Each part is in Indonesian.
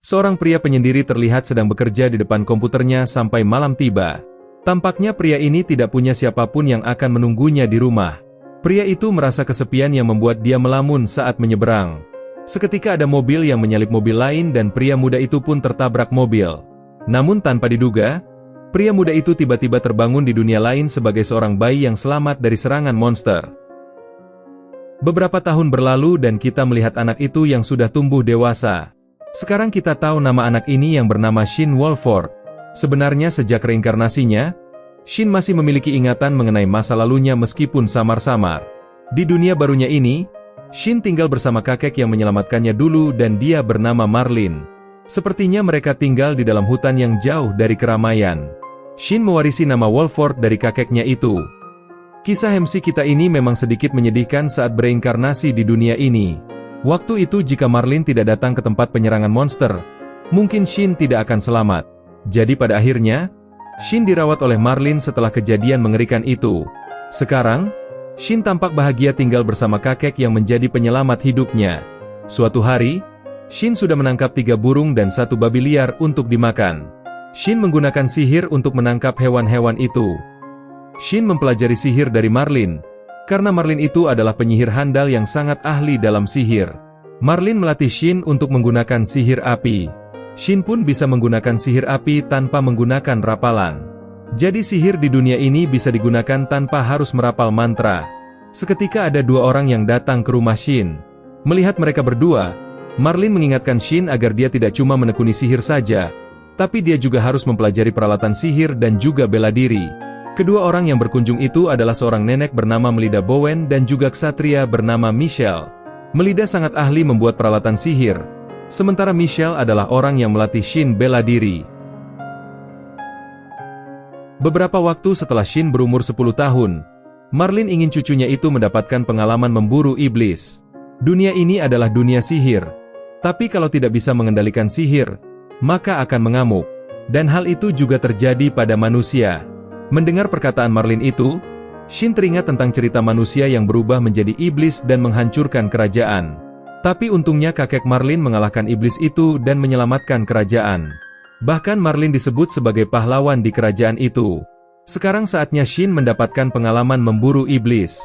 Seorang pria penyendiri terlihat sedang bekerja di depan komputernya sampai malam tiba. Tampaknya pria ini tidak punya siapapun yang akan menunggunya di rumah. Pria itu merasa kesepian yang membuat dia melamun saat menyeberang. Seketika ada mobil yang menyalip mobil lain dan pria muda itu pun tertabrak mobil. Namun tanpa diduga, pria muda itu tiba-tiba terbangun di dunia lain sebagai seorang bayi yang selamat dari serangan monster. Beberapa tahun berlalu dan kita melihat anak itu yang sudah tumbuh dewasa. Sekarang kita tahu nama anak ini yang bernama Shin Wolford. Sebenarnya sejak reinkarnasinya, Shin masih memiliki ingatan mengenai masa lalunya meskipun samar-samar. Di dunia barunya ini, Shin tinggal bersama kakek yang menyelamatkannya dulu dan dia bernama Marlin. Sepertinya mereka tinggal di dalam hutan yang jauh dari keramaian. Shin mewarisi nama Wolford dari kakeknya itu. Kisah MC kita ini memang sedikit menyedihkan saat bereinkarnasi di dunia ini. Waktu itu jika Marlin tidak datang ke tempat penyerangan monster, mungkin Shin tidak akan selamat. Jadi pada akhirnya, Shin dirawat oleh Marlin setelah kejadian mengerikan itu. Sekarang, Shin tampak bahagia tinggal bersama kakek yang menjadi penyelamat hidupnya. Suatu hari, Shin sudah menangkap 3 burung dan 1 babi liar untuk dimakan. Shin menggunakan sihir untuk menangkap hewan-hewan itu. Shin mempelajari sihir dari Marlin, karena Marlin itu adalah penyihir handal yang sangat ahli dalam sihir. Marlin melatih Shin untuk menggunakan sihir api. Shin pun bisa menggunakan sihir api tanpa menggunakan rapalan. Jadi sihir di dunia ini bisa digunakan tanpa harus merapal mantra. Seketika ada 2 orang yang datang ke rumah Shin. Melihat mereka berdua, Marlin mengingatkan Shin agar dia tidak cuma menekuni sihir saja, tapi dia juga harus mempelajari peralatan sihir dan juga bela diri. Kedua orang yang berkunjung itu adalah seorang nenek bernama Melida Bowen dan juga ksatria bernama Michelle. Melida sangat ahli membuat peralatan sihir, sementara Michelle adalah orang yang melatih Shin bela diri. Beberapa waktu setelah Shin berumur 10 tahun, Marlin ingin cucunya itu mendapatkan pengalaman memburu iblis. Dunia ini adalah dunia sihir, tapi kalau tidak bisa mengendalikan sihir, maka akan mengamuk. Dan hal itu juga terjadi pada manusia. Mendengar perkataan Marlin itu, Shin teringat tentang cerita manusia yang berubah menjadi iblis dan menghancurkan kerajaan. Tapi untungnya kakek Marlin mengalahkan iblis itu dan menyelamatkan kerajaan. Bahkan Marlin disebut sebagai pahlawan di kerajaan itu. Sekarang saatnya Shin mendapatkan pengalaman memburu iblis.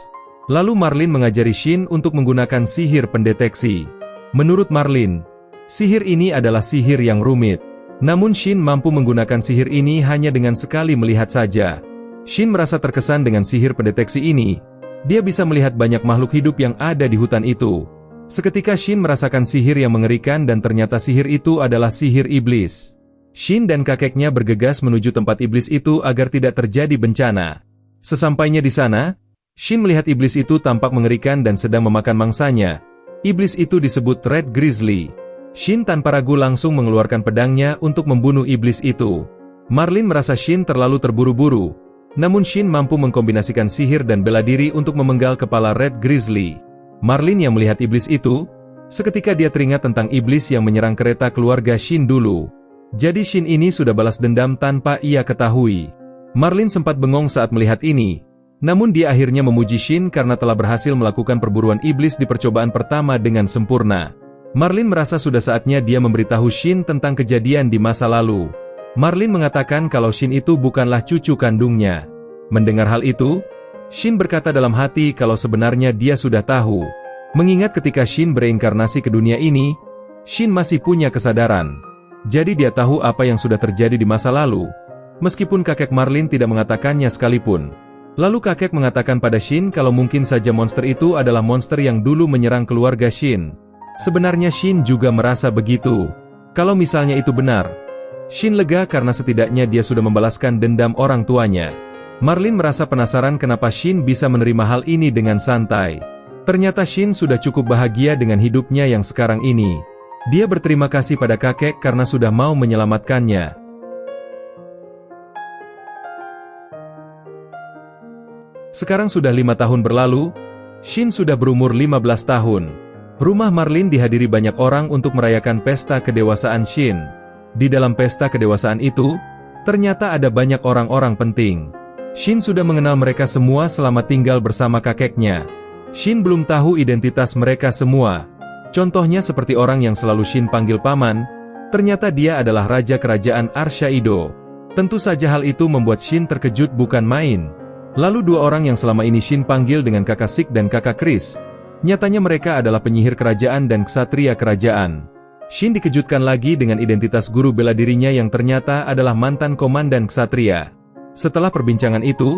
Lalu Marlin mengajari Shin untuk menggunakan sihir pendeteksi. Menurut Marlin, sihir ini adalah sihir yang rumit. Namun Shin mampu menggunakan sihir ini hanya dengan sekali melihat saja. Shin merasa terkesan dengan sihir pendeteksi ini. Dia bisa melihat banyak makhluk hidup yang ada di hutan itu. Seketika Shin merasakan sihir yang mengerikan dan ternyata sihir itu adalah sihir iblis. Shin dan kakeknya bergegas menuju tempat iblis itu agar tidak terjadi bencana. Sesampainya di sana, Shin melihat iblis itu tampak mengerikan dan sedang memakan mangsanya. Iblis itu disebut Red Grizzly. Shin tanpa ragu langsung mengeluarkan pedangnya untuk membunuh iblis itu. Marlin merasa Shin terlalu terburu-buru. Namun Shin mampu mengkombinasikan sihir dan bela diri untuk memenggal kepala Red Grizzly. Marlin yang melihat iblis itu, seketika dia teringat tentang iblis yang menyerang kereta keluarga Shin dulu. Jadi Shin ini sudah balas dendam tanpa ia ketahui. Marlin sempat bengong saat melihat ini. Namun dia akhirnya memuji Shin karena telah berhasil melakukan perburuan iblis di percobaan pertama dengan sempurna. Marlin merasa sudah saatnya dia memberitahu Shin tentang kejadian di masa lalu. Marlin mengatakan kalau Shin itu bukanlah cucu kandungnya. Mendengar hal itu, Shin berkata dalam hati kalau sebenarnya dia sudah tahu. Mengingat ketika Shin bereinkarnasi ke dunia ini, Shin masih punya kesadaran. Jadi dia tahu apa yang sudah terjadi di masa lalu. Meskipun kakek Marlin tidak mengatakannya sekalipun. Lalu kakek mengatakan pada Shin kalau mungkin saja monster itu adalah monster yang dulu menyerang keluarga Shin. Sebenarnya Shin juga merasa begitu. Kalau misalnya itu benar, Shin lega karena setidaknya dia sudah membalaskan dendam orang tuanya. Marlin merasa penasaran kenapa Shin bisa menerima hal ini dengan santai. Ternyata Shin sudah cukup bahagia dengan hidupnya yang sekarang ini. Dia berterima kasih pada kakek karena sudah mau menyelamatkannya. Sekarang sudah 5 tahun berlalu, Shin sudah berumur 15 tahun. Rumah Marlin dihadiri banyak orang untuk merayakan pesta kedewasaan Shin. Di dalam pesta kedewasaan itu, ternyata ada banyak orang-orang penting. Shin sudah mengenal mereka semua selama tinggal bersama kakeknya. Shin belum tahu identitas mereka semua. Contohnya seperti orang yang selalu Shin panggil paman, Ternyata dia adalah raja kerajaan Arshaido. Tentu saja hal itu membuat Shin terkejut bukan main. Lalu dua orang yang selama ini Shin panggil dengan kakak Sik dan kakak Kris, nyatanya mereka adalah penyihir kerajaan dan ksatria kerajaan. Shin dikejutkan lagi dengan identitas guru bela dirinya yang ternyata adalah mantan komandan ksatria. Setelah perbincangan itu,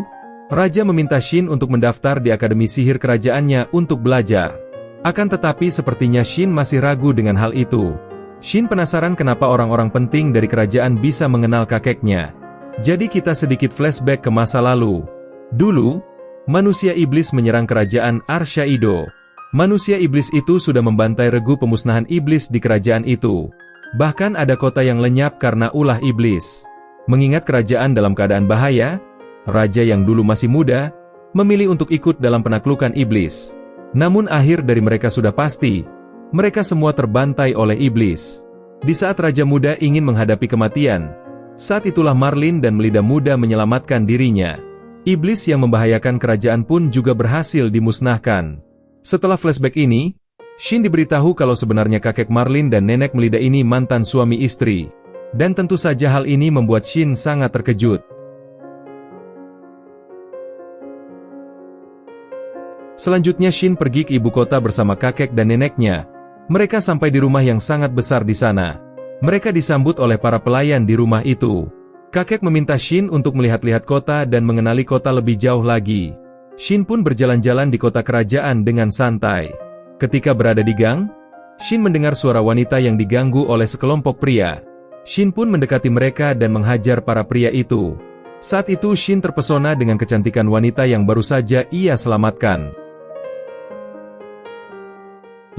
Raja meminta Shin untuk mendaftar di Akademi Sihir Kerajaannya untuk belajar. Akan tetapi sepertinya Shin masih ragu dengan hal itu. Shin penasaran kenapa orang-orang penting dari kerajaan bisa mengenal kakeknya. Jadi kita sedikit flashback ke masa lalu. Dulu, manusia iblis menyerang kerajaan Arshaido. Manusia iblis itu sudah membantai regu pemusnahan iblis di kerajaan itu. Bahkan ada kota yang lenyap karena ulah iblis. Mengingat kerajaan dalam keadaan bahaya, raja yang dulu masih muda, memilih untuk ikut dalam penaklukan iblis. Namun akhir dari mereka sudah pasti. Mereka semua terbantai oleh iblis. Di saat Raja Muda ingin menghadapi kematian, saat itulah Marlin dan Melida Muda menyelamatkan dirinya. Iblis yang membahayakan kerajaan pun juga berhasil dimusnahkan. Setelah flashback ini, Shin diberitahu kalau sebenarnya kakek Marlin dan nenek Melida ini mantan suami istri. Dan tentu saja hal ini membuat Shin sangat terkejut. Selanjutnya Shin pergi ke ibu kota bersama kakek dan neneknya. Mereka sampai di rumah yang sangat besar di sana. Mereka disambut oleh para pelayan di rumah itu. Kakek meminta Shin untuk melihat-lihat kota dan mengenali kota lebih jauh lagi. Shin pun berjalan-jalan di kota kerajaan dengan santai. Ketika berada di gang, Shin mendengar suara wanita yang diganggu oleh sekelompok pria. Shin pun mendekati mereka dan menghajar para pria itu. Saat itu Shin terpesona dengan kecantikan wanita yang baru saja ia selamatkan.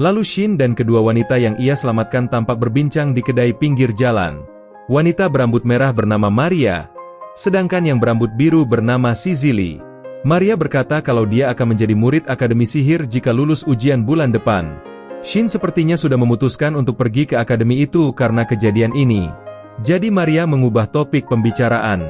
Lalu Shin dan kedua wanita yang ia selamatkan tampak berbincang di kedai pinggir jalan. Wanita berambut merah bernama Maria, sedangkan yang berambut biru bernama Sizili. Maria berkata kalau dia akan menjadi murid Akademi Sihir jika lulus ujian bulan depan. Shin sepertinya sudah memutuskan untuk pergi ke akademi itu karena kejadian ini. Jadi Maria mengubah topik pembicaraan.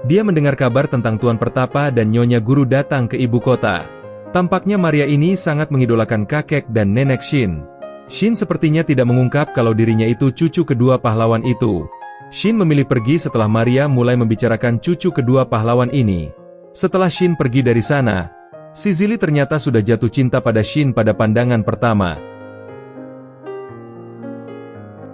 Dia mendengar kabar tentang Tuan Pertapa dan Nyonya Guru datang ke ibu kota. Tampaknya Maria ini sangat mengidolakan kakek dan nenek Shin. Shin sepertinya tidak mengungkap kalau dirinya itu cucu kedua pahlawan itu. Shin memilih pergi setelah Maria mulai membicarakan cucu kedua pahlawan ini. Setelah Shin pergi dari sana, Sizili ternyata sudah jatuh cinta pada Shin pada pandangan pertama.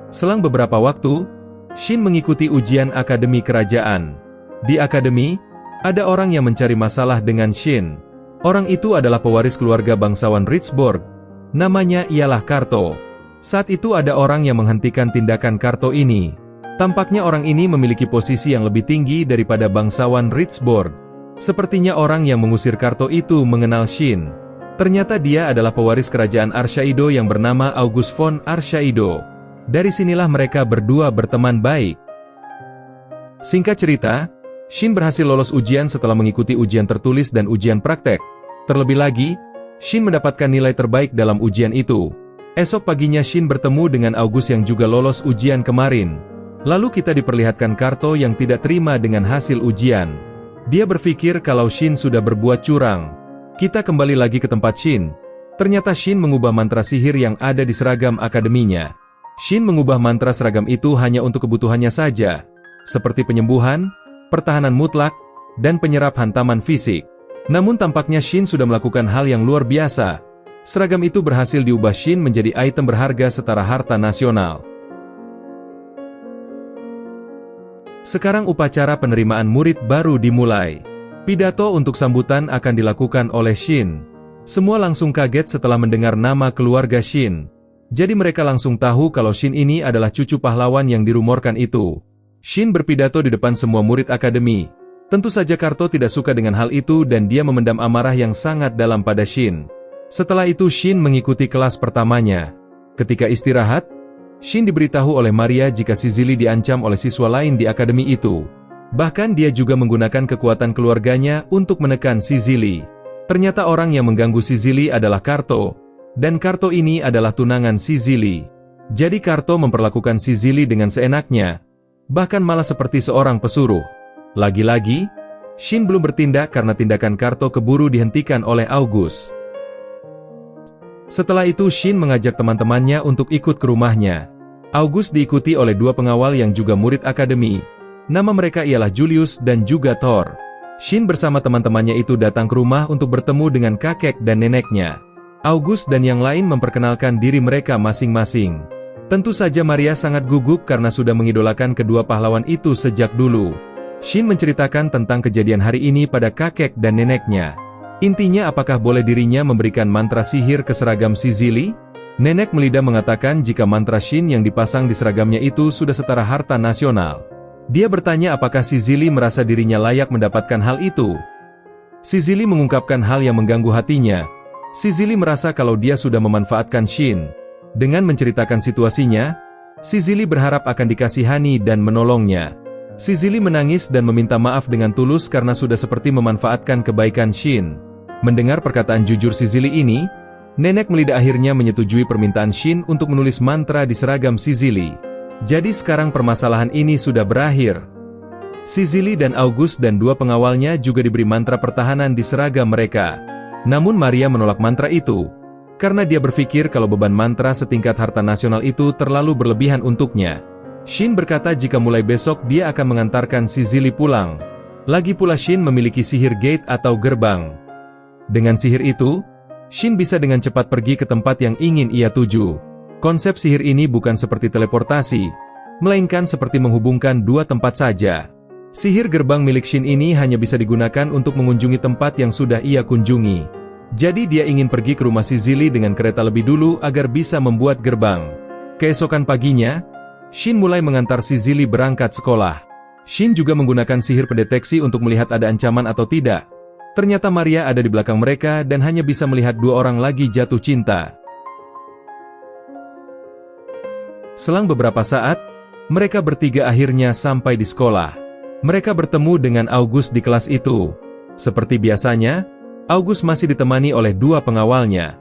Selang beberapa waktu, Shin mengikuti ujian Akademi Kerajaan. Di akademi, ada orang yang mencari masalah dengan Shin. Orang itu adalah pewaris keluarga bangsawan Ritzburg. Namanya ialah Karto. Saat itu ada orang yang menghentikan tindakan Karto ini. Tampaknya orang ini memiliki posisi yang lebih tinggi daripada bangsawan Ritzburg. Sepertinya orang yang mengusir Karto itu mengenal Shin. Ternyata dia adalah pewaris kerajaan Arshaido yang bernama August von Arshaido. Dari sinilah mereka berdua berteman baik. Singkat cerita, Shin berhasil lolos ujian setelah mengikuti ujian tertulis dan ujian praktek. Terlebih lagi, Shin mendapatkan nilai terbaik dalam ujian itu. Esok paginya Shin bertemu dengan August yang juga lolos ujian kemarin. Lalu kita diperlihatkan Karto yang tidak terima dengan hasil ujian. Dia berpikir kalau Shin sudah berbuat curang. Kita kembali lagi ke tempat Shin. Ternyata Shin mengubah mantra sihir yang ada di seragam akademinya. Shin mengubah mantra seragam itu hanya untuk kebutuhannya saja, seperti penyembuhan, pertahanan mutlak, dan penyerap hantaman fisik. Namun tampaknya Shin sudah melakukan hal yang luar biasa. Seragam itu berhasil diubah Shin menjadi item berharga setara harta nasional. Sekarang upacara penerimaan murid baru dimulai. Pidato untuk sambutan akan dilakukan oleh Shin. Semua langsung kaget setelah mendengar nama keluarga Shin. Jadi mereka langsung tahu kalau Shin ini adalah cucu pahlawan yang dirumorkan itu. Shin berpidato di depan semua murid akademi. Tentu saja Karto tidak suka dengan hal itu dan dia memendam amarah yang sangat dalam pada Shin. Setelah itu Shin mengikuti kelas pertamanya. Ketika istirahat, Shin diberitahu oleh Maria jika Sizili diancam oleh siswa lain di akademi itu. Bahkan dia juga menggunakan kekuatan keluarganya untuk menekan Sizili. Ternyata orang yang mengganggu Sizili adalah Karto. Dan Karto ini adalah tunangan Sizili. Jadi Karto memperlakukan Sizili dengan seenaknya. Bahkan malah seperti seorang pesuruh. Lagi-lagi, Shin belum bertindak karena tindakan Karto keburu dihentikan oleh August. Setelah itu Shin mengajak teman-temannya untuk ikut ke rumahnya. August diikuti oleh dua pengawal yang juga murid akademi. Nama mereka ialah Julius dan juga Thor. Shin bersama teman-temannya itu datang ke rumah untuk bertemu dengan kakek dan neneknya. August dan yang lain memperkenalkan diri mereka masing-masing. Tentu saja Maria sangat gugup karena sudah mengidolakan kedua pahlawan itu sejak dulu. Shin menceritakan tentang kejadian hari ini pada kakek dan neneknya. Intinya apakah boleh dirinya memberikan mantra sihir ke seragam si Zili? Nenek Melida mengatakan jika mantra Shin yang dipasang di seragamnya itu sudah setara harta nasional. Dia bertanya apakah si Zili merasa dirinya layak mendapatkan hal itu. Si Zili mengungkapkan hal yang mengganggu hatinya. Si Zili merasa kalau dia sudah memanfaatkan Shin. Dengan menceritakan situasinya, si Zili berharap akan dikasihani dan menolongnya. Si Zili menangis dan meminta maaf dengan tulus karena sudah seperti memanfaatkan kebaikan Shin. Mendengar perkataan jujur si Zili ini, Nenek Melida akhirnya menyetujui permintaan Shin untuk menulis mantra di seragam si Zili. Jadi sekarang permasalahan ini sudah berakhir. Si Zili dan August dan dua pengawalnya juga diberi mantra pertahanan di seragam mereka. Namun Maria menolak mantra itu, karena dia berpikir kalau beban mantra setingkat harta nasional itu terlalu berlebihan untuknya. Shin berkata jika mulai besok dia akan mengantarkan si Zili pulang. Lagi pula Shin memiliki sihir gate atau gerbang. Dengan sihir itu, Shin bisa dengan cepat pergi ke tempat yang ingin ia tuju. Konsep sihir ini bukan seperti teleportasi, melainkan seperti menghubungkan dua tempat saja. Sihir gerbang milik Shin ini hanya bisa digunakan untuk mengunjungi tempat yang sudah ia kunjungi. Jadi dia ingin pergi ke rumah si Zili dengan kereta lebih dulu agar bisa membuat gerbang. Keesokan paginya, Shin mulai mengantar si Zili berangkat sekolah. Shin juga menggunakan sihir pendeteksi untuk melihat ada ancaman atau tidak. Ternyata Maria ada di belakang mereka dan hanya bisa melihat dua orang lagi jatuh cinta. Selang beberapa saat, mereka bertiga akhirnya sampai di sekolah. Mereka bertemu dengan August di kelas itu. Seperti biasanya, August masih ditemani oleh dua pengawalnya.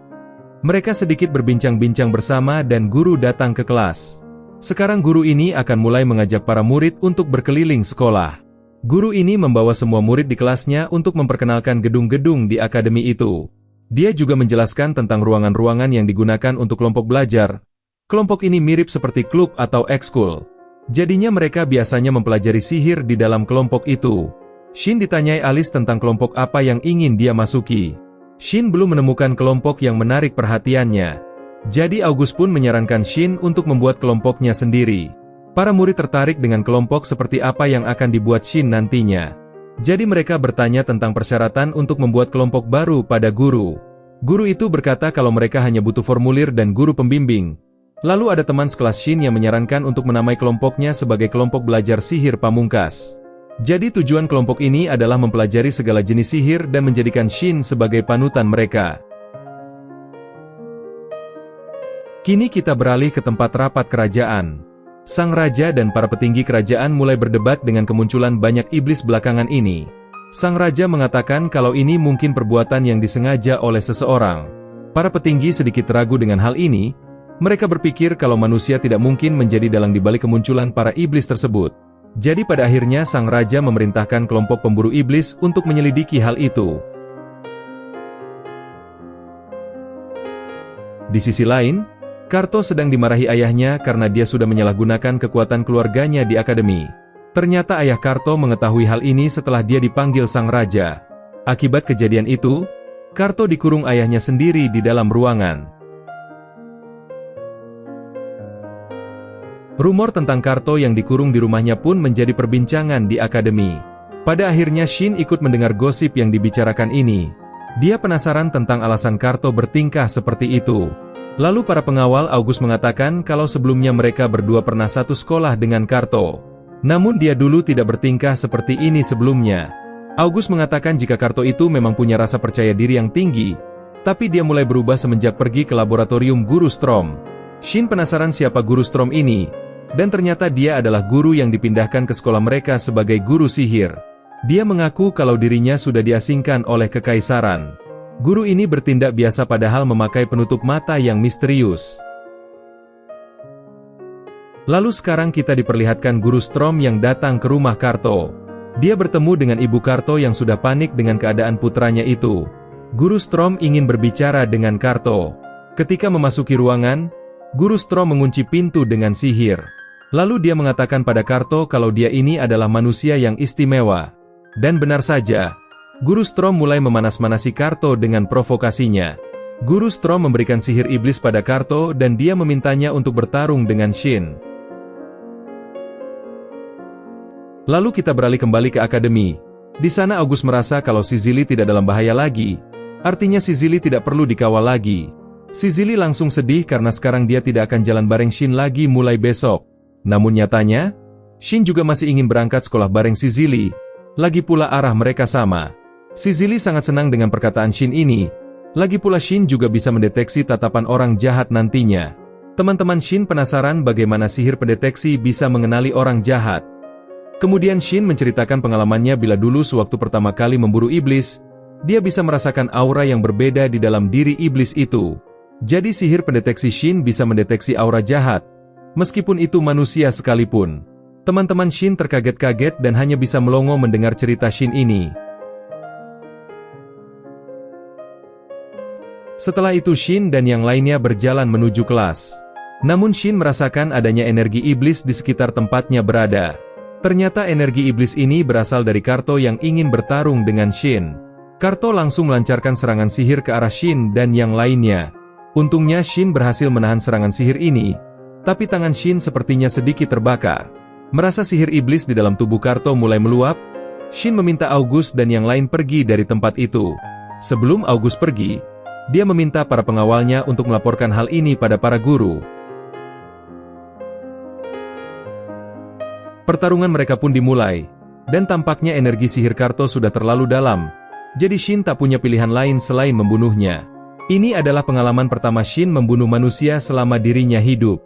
Mereka sedikit berbincang-bincang bersama dan guru datang ke kelas. Sekarang guru ini akan mulai mengajak para murid untuk berkeliling sekolah. Guru ini membawa semua murid di kelasnya untuk memperkenalkan gedung-gedung di akademi itu. Dia juga menjelaskan tentang ruangan-ruangan yang digunakan untuk kelompok belajar. Kelompok ini mirip seperti klub atau ekskul. Jadinya mereka biasanya mempelajari sihir di dalam kelompok itu. Shin ditanyai Alice tentang kelompok apa yang ingin dia masuki. Shin belum menemukan kelompok yang menarik perhatiannya. Jadi August pun menyarankan Shin untuk membuat kelompoknya sendiri. Para murid tertarik dengan kelompok seperti apa yang akan dibuat Shin nantinya. Jadi mereka bertanya tentang persyaratan untuk membuat kelompok baru pada guru. Guru itu berkata kalau mereka hanya butuh formulir dan guru pembimbing. Lalu ada teman sekelas Shin yang menyarankan untuk menamai kelompoknya sebagai kelompok belajar sihir pamungkas. Jadi tujuan kelompok ini adalah mempelajari segala jenis sihir dan menjadikan Shin sebagai panutan mereka. Kini kita beralih ke tempat rapat kerajaan. Sang raja dan para petinggi kerajaan mulai berdebat dengan kemunculan banyak iblis belakangan ini. Sang raja mengatakan kalau ini mungkin perbuatan yang disengaja oleh seseorang. Para petinggi sedikit ragu dengan hal ini. Mereka berpikir kalau manusia tidak mungkin menjadi dalang di balik kemunculan para iblis tersebut. Jadi pada akhirnya sang raja memerintahkan kelompok pemburu iblis untuk menyelidiki hal itu. Di sisi lain, Karto sedang dimarahi ayahnya karena dia sudah menyalahgunakan kekuatan keluarganya di akademi. Ternyata ayah Karto mengetahui hal ini setelah dia dipanggil sang raja. Akibat kejadian itu, Karto dikurung ayahnya sendiri di dalam ruangan. Rumor tentang Karto yang dikurung di rumahnya pun menjadi perbincangan di akademi. Pada akhirnya Shin ikut mendengar gosip yang dibicarakan ini. Dia penasaran tentang alasan Karto bertingkah seperti itu. Lalu para pengawal August mengatakan kalau sebelumnya mereka berdua pernah satu sekolah dengan Karto. Namun dia dulu tidak bertingkah seperti ini sebelumnya. August mengatakan jika Karto itu memang punya rasa percaya diri yang tinggi, tapi dia mulai berubah semenjak pergi ke laboratorium Guru Strom. Shin penasaran siapa Guru Strom ini, dan ternyata dia adalah guru yang dipindahkan ke sekolah mereka sebagai guru sihir. Dia mengaku kalau dirinya sudah diasingkan oleh kekaisaran. Guru ini bertindak biasa padahal memakai penutup mata yang misterius. Lalu sekarang kita diperlihatkan Guru Strom yang datang ke rumah Karto. Dia bertemu dengan ibu Karto yang sudah panik dengan keadaan putranya itu. Guru Strom ingin berbicara dengan Karto. Ketika memasuki ruangan, Guru Strom mengunci pintu dengan sihir. Lalu dia mengatakan pada Karto kalau dia ini adalah manusia yang istimewa. Dan benar saja, Guru Strom mulai memanas-manasi Karto dengan provokasinya. Guru Strom memberikan sihir iblis pada Karto dan dia memintanya untuk bertarung dengan Shin. Lalu kita beralih kembali ke akademi. Di sana August merasa kalau si Zili tidak dalam bahaya lagi. Artinya si Zili tidak perlu dikawal lagi. Si Zili langsung sedih karena sekarang dia tidak akan jalan bareng Shin lagi mulai besok. Namun nyatanya, Shin juga masih ingin berangkat sekolah bareng si Zili. Lagi pula arah mereka sama. Si Zili sangat senang dengan perkataan Shin ini. Lagi pula Shin juga bisa mendeteksi tatapan orang jahat nantinya. Teman-teman Shin penasaran bagaimana sihir pendeteksi bisa mengenali orang jahat. Kemudian Shin menceritakan pengalamannya bila dulu sewaktu pertama kali memburu iblis, dia bisa merasakan aura yang berbeda di dalam diri iblis itu. Jadi sihir pendeteksi Shin bisa mendeteksi aura jahat, meskipun itu manusia sekalipun. Teman-teman Shin terkaget-kaget dan hanya bisa melongo mendengar cerita Shin ini. Setelah itu Shin dan yang lainnya berjalan menuju kelas. Namun Shin merasakan adanya energi iblis di sekitar tempatnya berada. Ternyata energi iblis ini berasal dari Karto yang ingin bertarung dengan Shin. Karto langsung melancarkan serangan sihir ke arah Shin dan yang lainnya. Untungnya Shin berhasil menahan serangan sihir ini, tapi tangan Shin sepertinya sedikit terbakar. Merasa sihir iblis di dalam tubuh Karto mulai meluap, Shin meminta August dan yang lain pergi dari tempat itu. Sebelum August pergi, dia meminta para pengawalnya untuk melaporkan hal ini pada para guru. Pertarungan mereka pun dimulai, dan tampaknya energi sihir Karto sudah terlalu dalam, jadi Shin tak punya pilihan lain selain membunuhnya. Ini adalah pengalaman pertama Shin membunuh manusia selama dirinya hidup.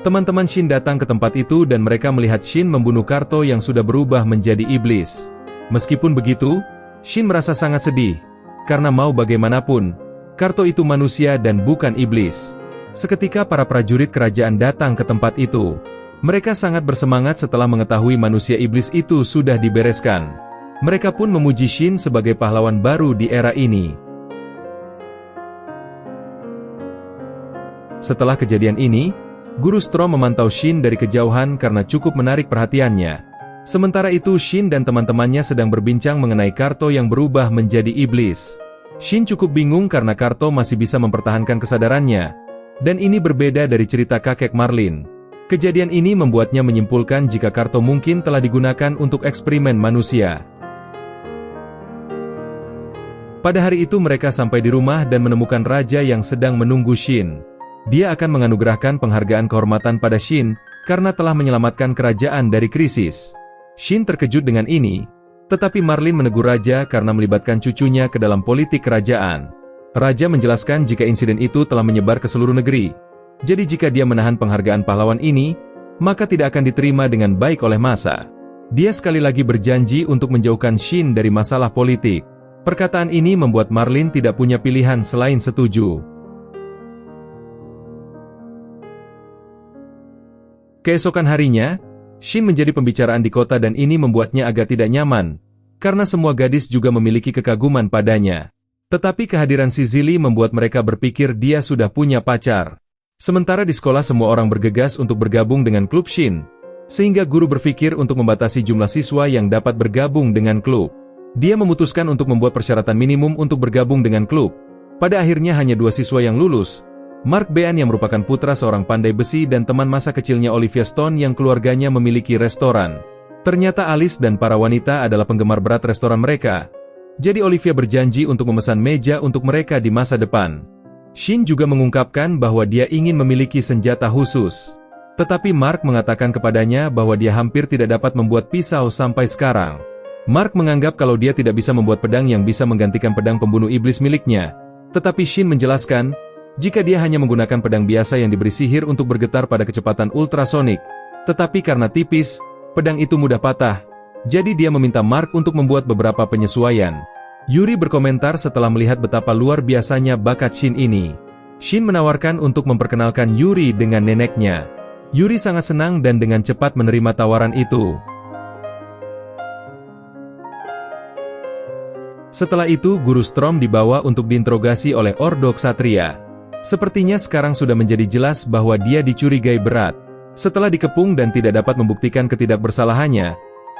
Teman-teman Shin datang ke tempat itu dan mereka melihat Shin membunuh Karto yang sudah berubah menjadi iblis. Meskipun begitu, Shin merasa sangat sedih, karena mau bagaimanapun, Karto itu manusia dan bukan iblis. Seketika para prajurit kerajaan datang ke tempat itu. Mereka sangat bersemangat setelah mengetahui manusia iblis itu sudah dibereskan. Mereka pun memuji Shin sebagai pahlawan baru di era ini. Setelah kejadian ini, Guru Strom memantau Shin dari kejauhan karena cukup menarik perhatiannya. Sementara itu Shin dan teman-temannya sedang berbincang mengenai Karto yang berubah menjadi iblis. Shin cukup bingung karena Karto masih bisa mempertahankan kesadarannya. Dan ini berbeda dari cerita kakek Marlin. Kejadian ini membuatnya menyimpulkan jika Karto mungkin telah digunakan untuk eksperimen manusia. Pada hari itu mereka sampai di rumah dan menemukan raja yang sedang menunggu Shin. Dia akan menganugerahkan penghargaan kehormatan pada Shin, karena telah menyelamatkan kerajaan dari krisis. Shin terkejut dengan ini, tetapi Marlin menegur raja karena melibatkan cucunya ke dalam politik kerajaan. Raja menjelaskan jika insiden itu telah menyebar ke seluruh negeri. Jadi jika dia menahan penghargaan pahlawan ini, maka tidak akan diterima dengan baik oleh massa. Dia sekali lagi berjanji untuk menjauhkan Shin dari masalah politik. Perkataan ini membuat Marlin tidak punya pilihan selain setuju. Keesokan harinya, Shin menjadi pembicaraan di kota dan ini membuatnya agak tidak nyaman, karena semua gadis juga memiliki kekaguman padanya. Tetapi kehadiran si Zili membuat mereka berpikir dia sudah punya pacar. Sementara di sekolah semua orang bergegas untuk bergabung dengan klub Shin, sehingga guru berpikir untuk membatasi jumlah siswa yang dapat bergabung dengan klub. Dia memutuskan untuk membuat persyaratan minimum untuk bergabung dengan klub. Pada akhirnya hanya 2 siswa yang lulus. Mark Bean yang merupakan putra seorang pandai besi dan teman masa kecilnya Olivia Stone yang keluarganya memiliki restoran. Ternyata Alice dan para wanita adalah penggemar berat restoran mereka. Jadi Olivia berjanji untuk memesan meja untuk mereka di masa depan. Shin juga mengungkapkan bahwa dia ingin memiliki senjata khusus. Tetapi Mark mengatakan kepadanya bahwa dia hampir tidak dapat membuat pisau sampai sekarang. Mark menganggap kalau dia tidak bisa membuat pedang yang bisa menggantikan pedang pembunuh iblis miliknya. Tetapi Shin menjelaskan, jika dia hanya menggunakan pedang biasa yang diberi sihir untuk bergetar pada kecepatan ultrasonik. Tetapi karena tipis, pedang itu mudah patah. Jadi dia meminta Mark untuk membuat beberapa penyesuaian. Yuri berkomentar setelah melihat betapa luar biasanya bakat Shin ini. Shin menawarkan untuk memperkenalkan Yuri dengan neneknya. Yuri sangat senang dan dengan cepat menerima tawaran itu. Setelah itu Guru Storm dibawa untuk diinterogasi oleh Ordo Ksatria. Sepertinya sekarang sudah menjadi jelas bahwa dia dicurigai berat. Setelah dikepung dan tidak dapat membuktikan ketidakbersalahannya,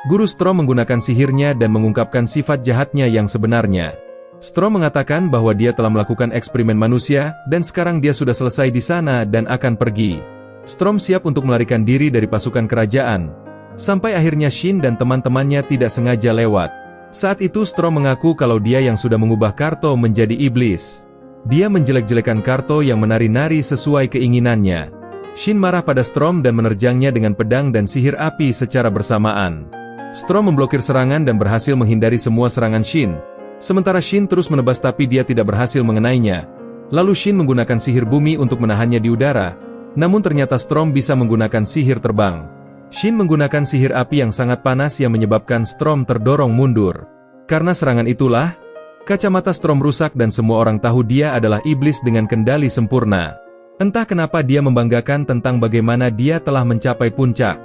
Guru Storm menggunakan sihirnya dan mengungkapkan sifat jahatnya yang sebenarnya. Storm mengatakan bahwa dia telah melakukan eksperimen manusia, dan sekarang dia sudah selesai di sana dan akan pergi. Storm siap untuk melarikan diri dari pasukan kerajaan, sampai akhirnya Shin dan teman-temannya tidak sengaja lewat. Saat itu Storm mengaku kalau dia yang sudah mengubah Karto menjadi iblis. Dia menjelek-jelekan Karto yang menari-nari sesuai keinginannya. Shin marah pada Storm dan menerjangnya dengan pedang dan sihir api secara bersamaan. Storm memblokir serangan dan berhasil menghindari semua serangan Shin. Sementara Shin terus menebas tapi dia tidak berhasil mengenainya. Lalu Shin menggunakan sihir bumi untuk menahannya di udara, namun ternyata Storm bisa menggunakan sihir terbang. Shin menggunakan sihir api yang sangat panas yang menyebabkan Storm terdorong mundur. Karena serangan itulah, kacamata Storm rusak dan semua orang tahu dia adalah iblis dengan kendali sempurna. Entah kenapa dia membanggakan tentang bagaimana dia telah mencapai puncak.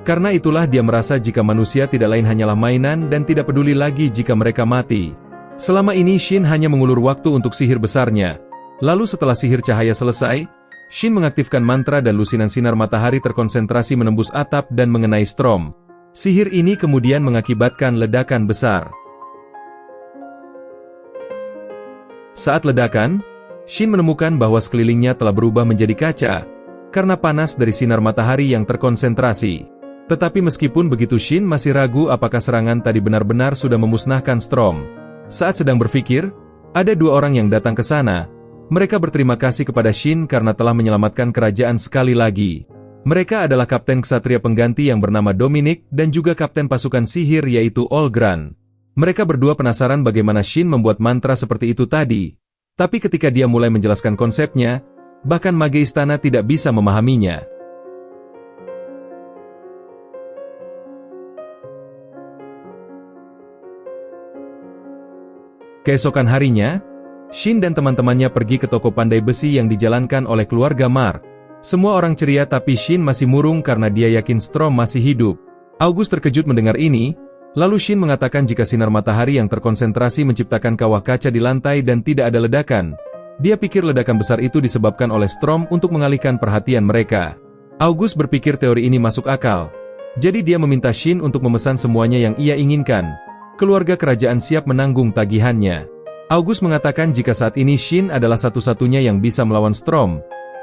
Karena itulah dia merasa jika manusia tidak lain hanyalah mainan dan tidak peduli lagi jika mereka mati. Selama ini Shin hanya mengulur waktu untuk sihir besarnya. Lalu setelah sihir cahaya selesai, Shin mengaktifkan mantra dan lusinan sinar matahari terkonsentrasi menembus atap dan mengenai Storm. Sihir ini kemudian mengakibatkan ledakan besar. Saat ledakan, Shin menemukan bahwa sekelilingnya telah berubah menjadi kaca, karena panas dari sinar matahari yang terkonsentrasi. Tetapi meskipun begitu Shin masih ragu apakah serangan tadi benar-benar sudah memusnahkan Storm. Saat sedang berpikir, ada dua orang yang datang ke sana. Mereka berterima kasih kepada Shin karena telah menyelamatkan kerajaan sekali lagi. Mereka adalah Kapten Ksatria Pengganti yang bernama Dominic dan juga Kapten Pasukan Sihir yaitu Olgran. Mereka berdua penasaran bagaimana Shin membuat mantra seperti itu tadi. Tapi ketika dia mulai menjelaskan konsepnya, bahkan mage istana tidak bisa memahaminya. Keesokan harinya, Shin dan teman-temannya pergi ke toko pandai besi yang dijalankan oleh keluarga Mark. Semua orang ceria tapi Shin masih murung karena dia yakin Storm masih hidup. August terkejut mendengar ini, lalu Shin mengatakan jika sinar matahari yang terkonsentrasi menciptakan kawah kaca di lantai dan tidak ada ledakan. Dia pikir ledakan besar itu disebabkan oleh Storm untuk mengalihkan perhatian mereka. August berpikir teori ini masuk akal. Jadi dia meminta Shin untuk memesan semuanya yang ia inginkan. Keluarga kerajaan siap menanggung tagihannya. August mengatakan jika saat ini Shin adalah satu-satunya yang bisa melawan Storm,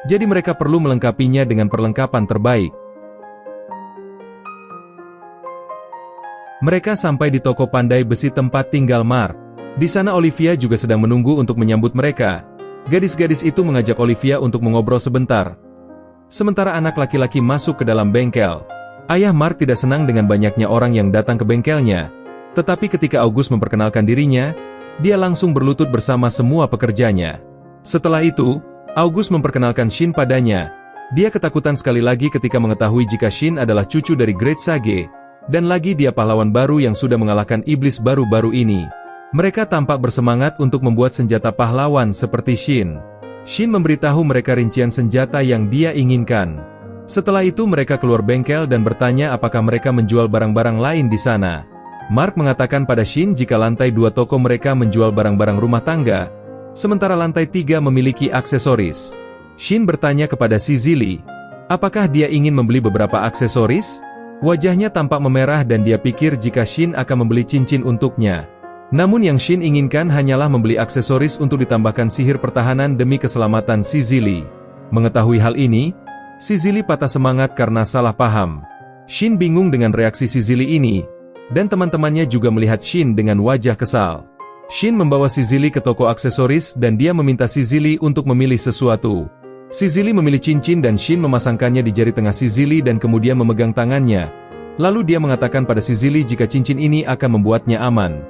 jadi mereka perlu melengkapinya dengan perlengkapan terbaik. Mereka sampai di toko pandai besi tempat tinggal Mark. Di sana Olivia juga sedang menunggu untuk menyambut mereka. Gadis-gadis itu mengajak Olivia untuk mengobrol sebentar. Sementara anak laki-laki masuk ke dalam bengkel. Ayah Mark tidak senang dengan banyaknya orang yang datang ke bengkelnya. Tetapi ketika August memperkenalkan dirinya, dia langsung berlutut bersama semua pekerjanya. Setelah itu, August memperkenalkan Shin padanya. Dia ketakutan sekali lagi ketika mengetahui jika Shin adalah cucu dari Great Sage, dan lagi dia pahlawan baru yang sudah mengalahkan iblis baru-baru ini. Mereka tampak bersemangat untuk membuat senjata pahlawan seperti Shin. Shin memberitahu mereka rincian senjata yang dia inginkan. Setelah itu mereka keluar bengkel dan bertanya apakah mereka menjual barang-barang lain di sana. Mark mengatakan pada Shin jika lantai 2 toko mereka menjual barang-barang rumah tangga, sementara lantai 3 memiliki aksesoris. Shin bertanya kepada si Zili, apakah dia ingin membeli beberapa aksesoris? Wajahnya tampak memerah dan dia pikir jika Shin akan membeli cincin untuknya. Namun yang Shin inginkan hanyalah membeli aksesoris untuk ditambahkan sihir pertahanan demi keselamatan si Zili. Mengetahui hal ini, si Zili patah semangat karena salah paham. Shin bingung dengan reaksi si Zili ini, dan teman-temannya juga melihat Shin dengan wajah kesal. Shin membawa si Zili ke toko aksesoris dan dia meminta si Zili untuk memilih sesuatu. Si Zili memilih cincin dan Shin memasangkannya di jari tengah si Zili dan kemudian memegang tangannya. Lalu dia mengatakan pada si Zili jika cincin ini akan membuatnya aman.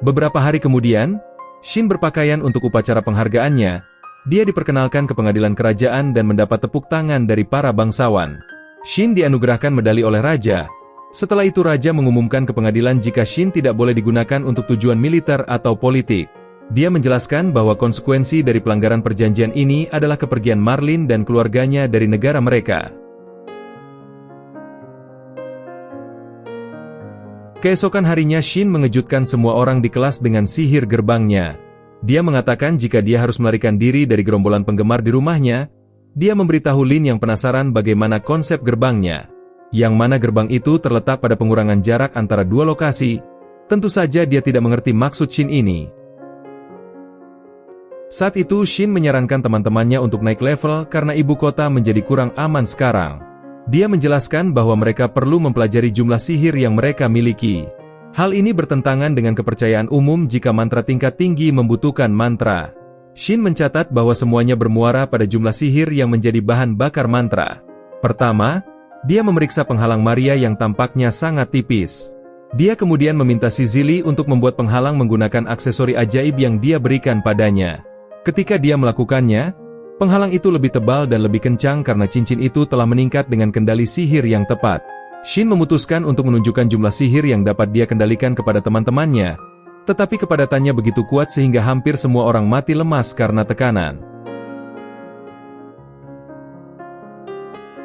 Beberapa hari kemudian, Shin berpakaian untuk upacara penghargaannya. Dia diperkenalkan ke pengadilan kerajaan dan mendapat tepuk tangan dari para bangsawan. Shin dianugerahkan medali oleh raja. Setelah itu raja mengumumkan ke pengadilan jika Shin tidak boleh digunakan untuk tujuan militer atau politik. Dia menjelaskan bahwa konsekuensi dari pelanggaran perjanjian ini adalah kepergian Marlin dan keluarganya dari negara mereka. Keesokan harinya Shin mengejutkan semua orang di kelas dengan sihir gerbangnya. Dia mengatakan jika dia harus melarikan diri dari gerombolan penggemar di rumahnya, dia memberitahu Lin yang penasaran bagaimana konsep gerbangnya. Yang mana gerbang itu terletak pada pengurangan jarak antara dua lokasi. Tentu saja dia tidak mengerti maksud Shin ini. Saat itu Shin menyarankan teman-temannya untuk naik level karena ibu kota menjadi kurang aman sekarang. Dia menjelaskan bahwa mereka perlu mempelajari jumlah sihir yang mereka miliki. Hal ini bertentangan dengan kepercayaan umum jika mantra tingkat tinggi membutuhkan mantra. Shin mencatat bahwa semuanya bermuara pada jumlah sihir yang menjadi bahan bakar mantra. Pertama, dia memeriksa penghalang Maria yang tampaknya sangat tipis. Dia kemudian meminta si Zili untuk membuat penghalang menggunakan aksesori ajaib yang dia berikan padanya. Ketika dia melakukannya, penghalang itu lebih tebal dan lebih kencang karena cincin itu telah meningkat dengan kendali sihir yang tepat. Shin memutuskan untuk menunjukkan jumlah sihir yang dapat dia kendalikan kepada teman-temannya, tetapi kepadatannya begitu kuat sehingga hampir semua orang mati lemas karena tekanan.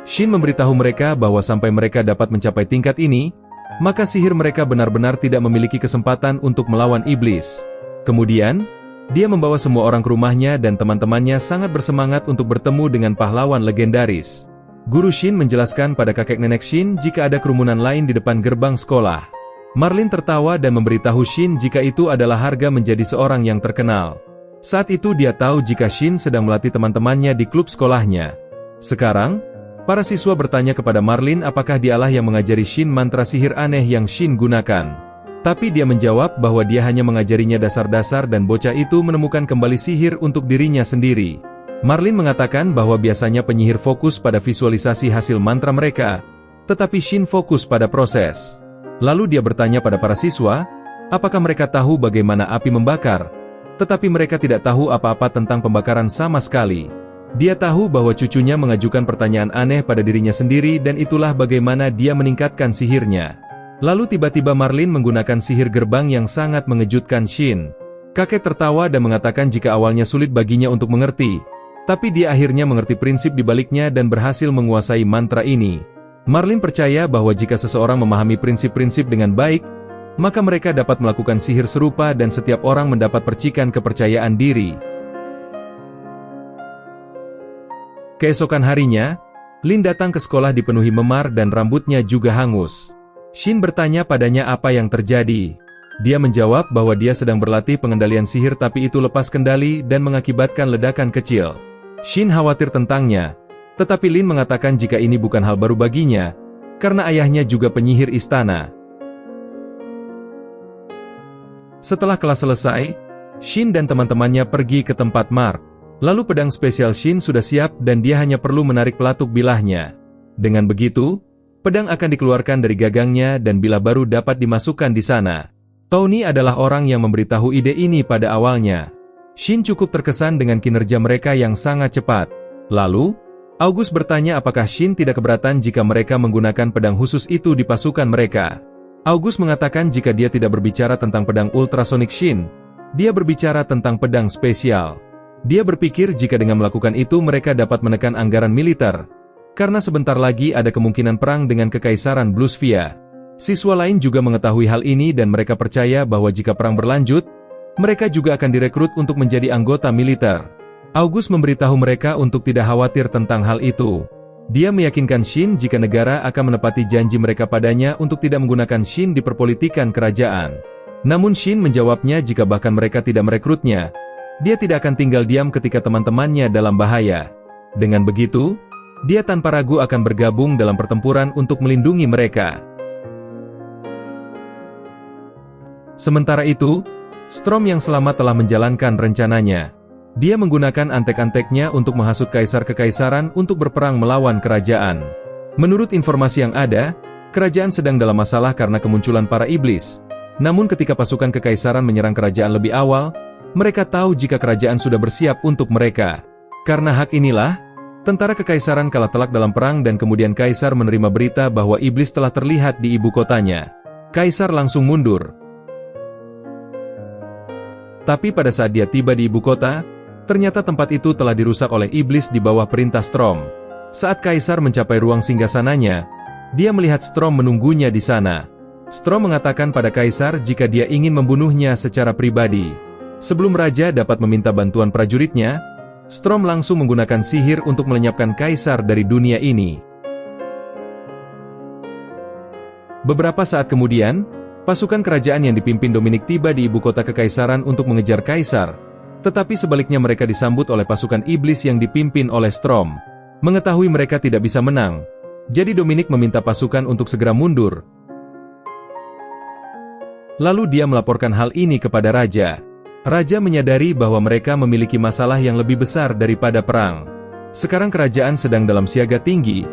Shin memberitahu mereka bahwa sampai mereka dapat mencapai tingkat ini, maka sihir mereka benar-benar tidak memiliki kesempatan untuk melawan iblis. Kemudian, dia membawa semua orang ke rumahnya dan teman-temannya sangat bersemangat untuk bertemu dengan pahlawan legendaris. Guru Shin menjelaskan pada kakek nenek Shin jika ada kerumunan lain di depan gerbang sekolah. Marlin tertawa dan memberitahu Shin jika itu adalah harga menjadi seorang yang terkenal. Saat itu dia tahu jika Shin sedang melatih teman-temannya di klub sekolahnya. Sekarang, para siswa bertanya kepada Marlin apakah dialah yang mengajari Shin mantra sihir aneh yang Shin gunakan. Tapi dia menjawab bahwa dia hanya mengajarinya dasar-dasar dan bocah itu menemukan kembali sihir untuk dirinya sendiri. Marlin mengatakan bahwa biasanya penyihir fokus pada visualisasi hasil mantra mereka, tetapi Shin fokus pada proses. Lalu dia bertanya pada para siswa, apakah mereka tahu bagaimana api membakar, tetapi mereka tidak tahu apa-apa tentang pembakaran sama sekali. Dia tahu bahwa cucunya mengajukan pertanyaan aneh pada dirinya sendiri dan itulah bagaimana dia meningkatkan sihirnya. Lalu tiba-tiba Marlin menggunakan sihir gerbang yang sangat mengejutkan Shin. Kakek tertawa dan mengatakan jika awalnya sulit baginya untuk mengerti, tapi dia akhirnya mengerti prinsip di baliknya dan berhasil menguasai mantra ini. Marlin percaya bahwa jika seseorang memahami prinsip-prinsip dengan baik, maka mereka dapat melakukan sihir serupa dan setiap orang mendapat percikan kepercayaan diri. Keesokan harinya, Lin datang ke sekolah dipenuhi memar dan rambutnya juga hangus. Shin bertanya padanya apa yang terjadi. Dia menjawab bahwa dia sedang berlatih pengendalian sihir tapi itu lepas kendali dan mengakibatkan ledakan kecil. Shin khawatir tentangnya, tetapi Lin mengatakan jika ini bukan hal baru baginya, karena ayahnya juga penyihir istana. Setelah kelas selesai, Shin dan teman-temannya pergi ke tempat Mark. Lalu pedang spesial Shin sudah siap dan dia hanya perlu menarik pelatuk bilahnya. Dengan begitu, pedang akan dikeluarkan dari gagangnya dan bilah baru dapat dimasukkan di sana. Tony adalah orang yang memberitahu ide ini pada awalnya. Shin cukup terkesan dengan kinerja mereka yang sangat cepat. Lalu, August bertanya apakah Shin tidak keberatan jika mereka menggunakan pedang khusus itu di pasukan mereka. August mengatakan jika dia tidak berbicara tentang pedang ultrasonic Shin, dia berbicara tentang pedang spesial. Dia berpikir jika dengan melakukan itu mereka dapat menekan anggaran militer, karena sebentar lagi ada kemungkinan perang dengan Kekaisaran Bluesvia. Siswa lain juga mengetahui hal ini dan mereka percaya bahwa jika perang berlanjut, mereka juga akan direkrut untuk menjadi anggota militer. August memberitahu mereka untuk tidak khawatir tentang hal itu. Dia meyakinkan Shin jika negara akan menepati janji mereka padanya untuk tidak menggunakan Shin di perpolitikan kerajaan. Namun Shin menjawabnya jika bahkan mereka tidak merekrutnya, dia tidak akan tinggal diam ketika teman-temannya dalam bahaya. Dengan begitu, dia tanpa ragu akan bergabung dalam pertempuran untuk melindungi mereka. Sementara itu, Strom yang selamat telah menjalankan rencananya. Dia menggunakan antek-anteknya untuk menghasut kaisar-kekaisaran untuk berperang melawan kerajaan. Menurut informasi yang ada, kerajaan sedang dalam masalah karena kemunculan para iblis. Namun ketika pasukan kekaisaran menyerang kerajaan lebih awal, mereka tahu jika kerajaan sudah bersiap untuk mereka. Karena hak inilah, tentara kekaisaran kalah telak dalam perang dan kemudian kaisar menerima berita bahwa iblis telah terlihat di ibu kotanya. Kaisar langsung mundur. Tapi pada saat dia tiba di ibu kota, ternyata tempat itu telah dirusak oleh iblis di bawah perintah Strom. Saat kaisar mencapai ruang singgasananya, dia melihat Strom menunggunya di sana. Storm mengatakan pada Kaisar jika dia ingin membunuhnya secara pribadi. Sebelum Raja dapat meminta bantuan prajuritnya, Storm langsung menggunakan sihir untuk melenyapkan Kaisar dari dunia ini. Beberapa saat kemudian, pasukan kerajaan yang dipimpin Dominic tiba di ibu kota kekaisaran untuk mengejar Kaisar, tetapi sebaliknya mereka disambut oleh pasukan iblis yang dipimpin oleh Storm. Mengetahui mereka tidak bisa menang, jadi Dominic meminta pasukan untuk segera mundur. Lalu dia melaporkan hal ini kepada Raja. Raja menyadari bahwa mereka memiliki masalah yang lebih besar daripada perang. Sekarang kerajaan sedang dalam siaga tinggi,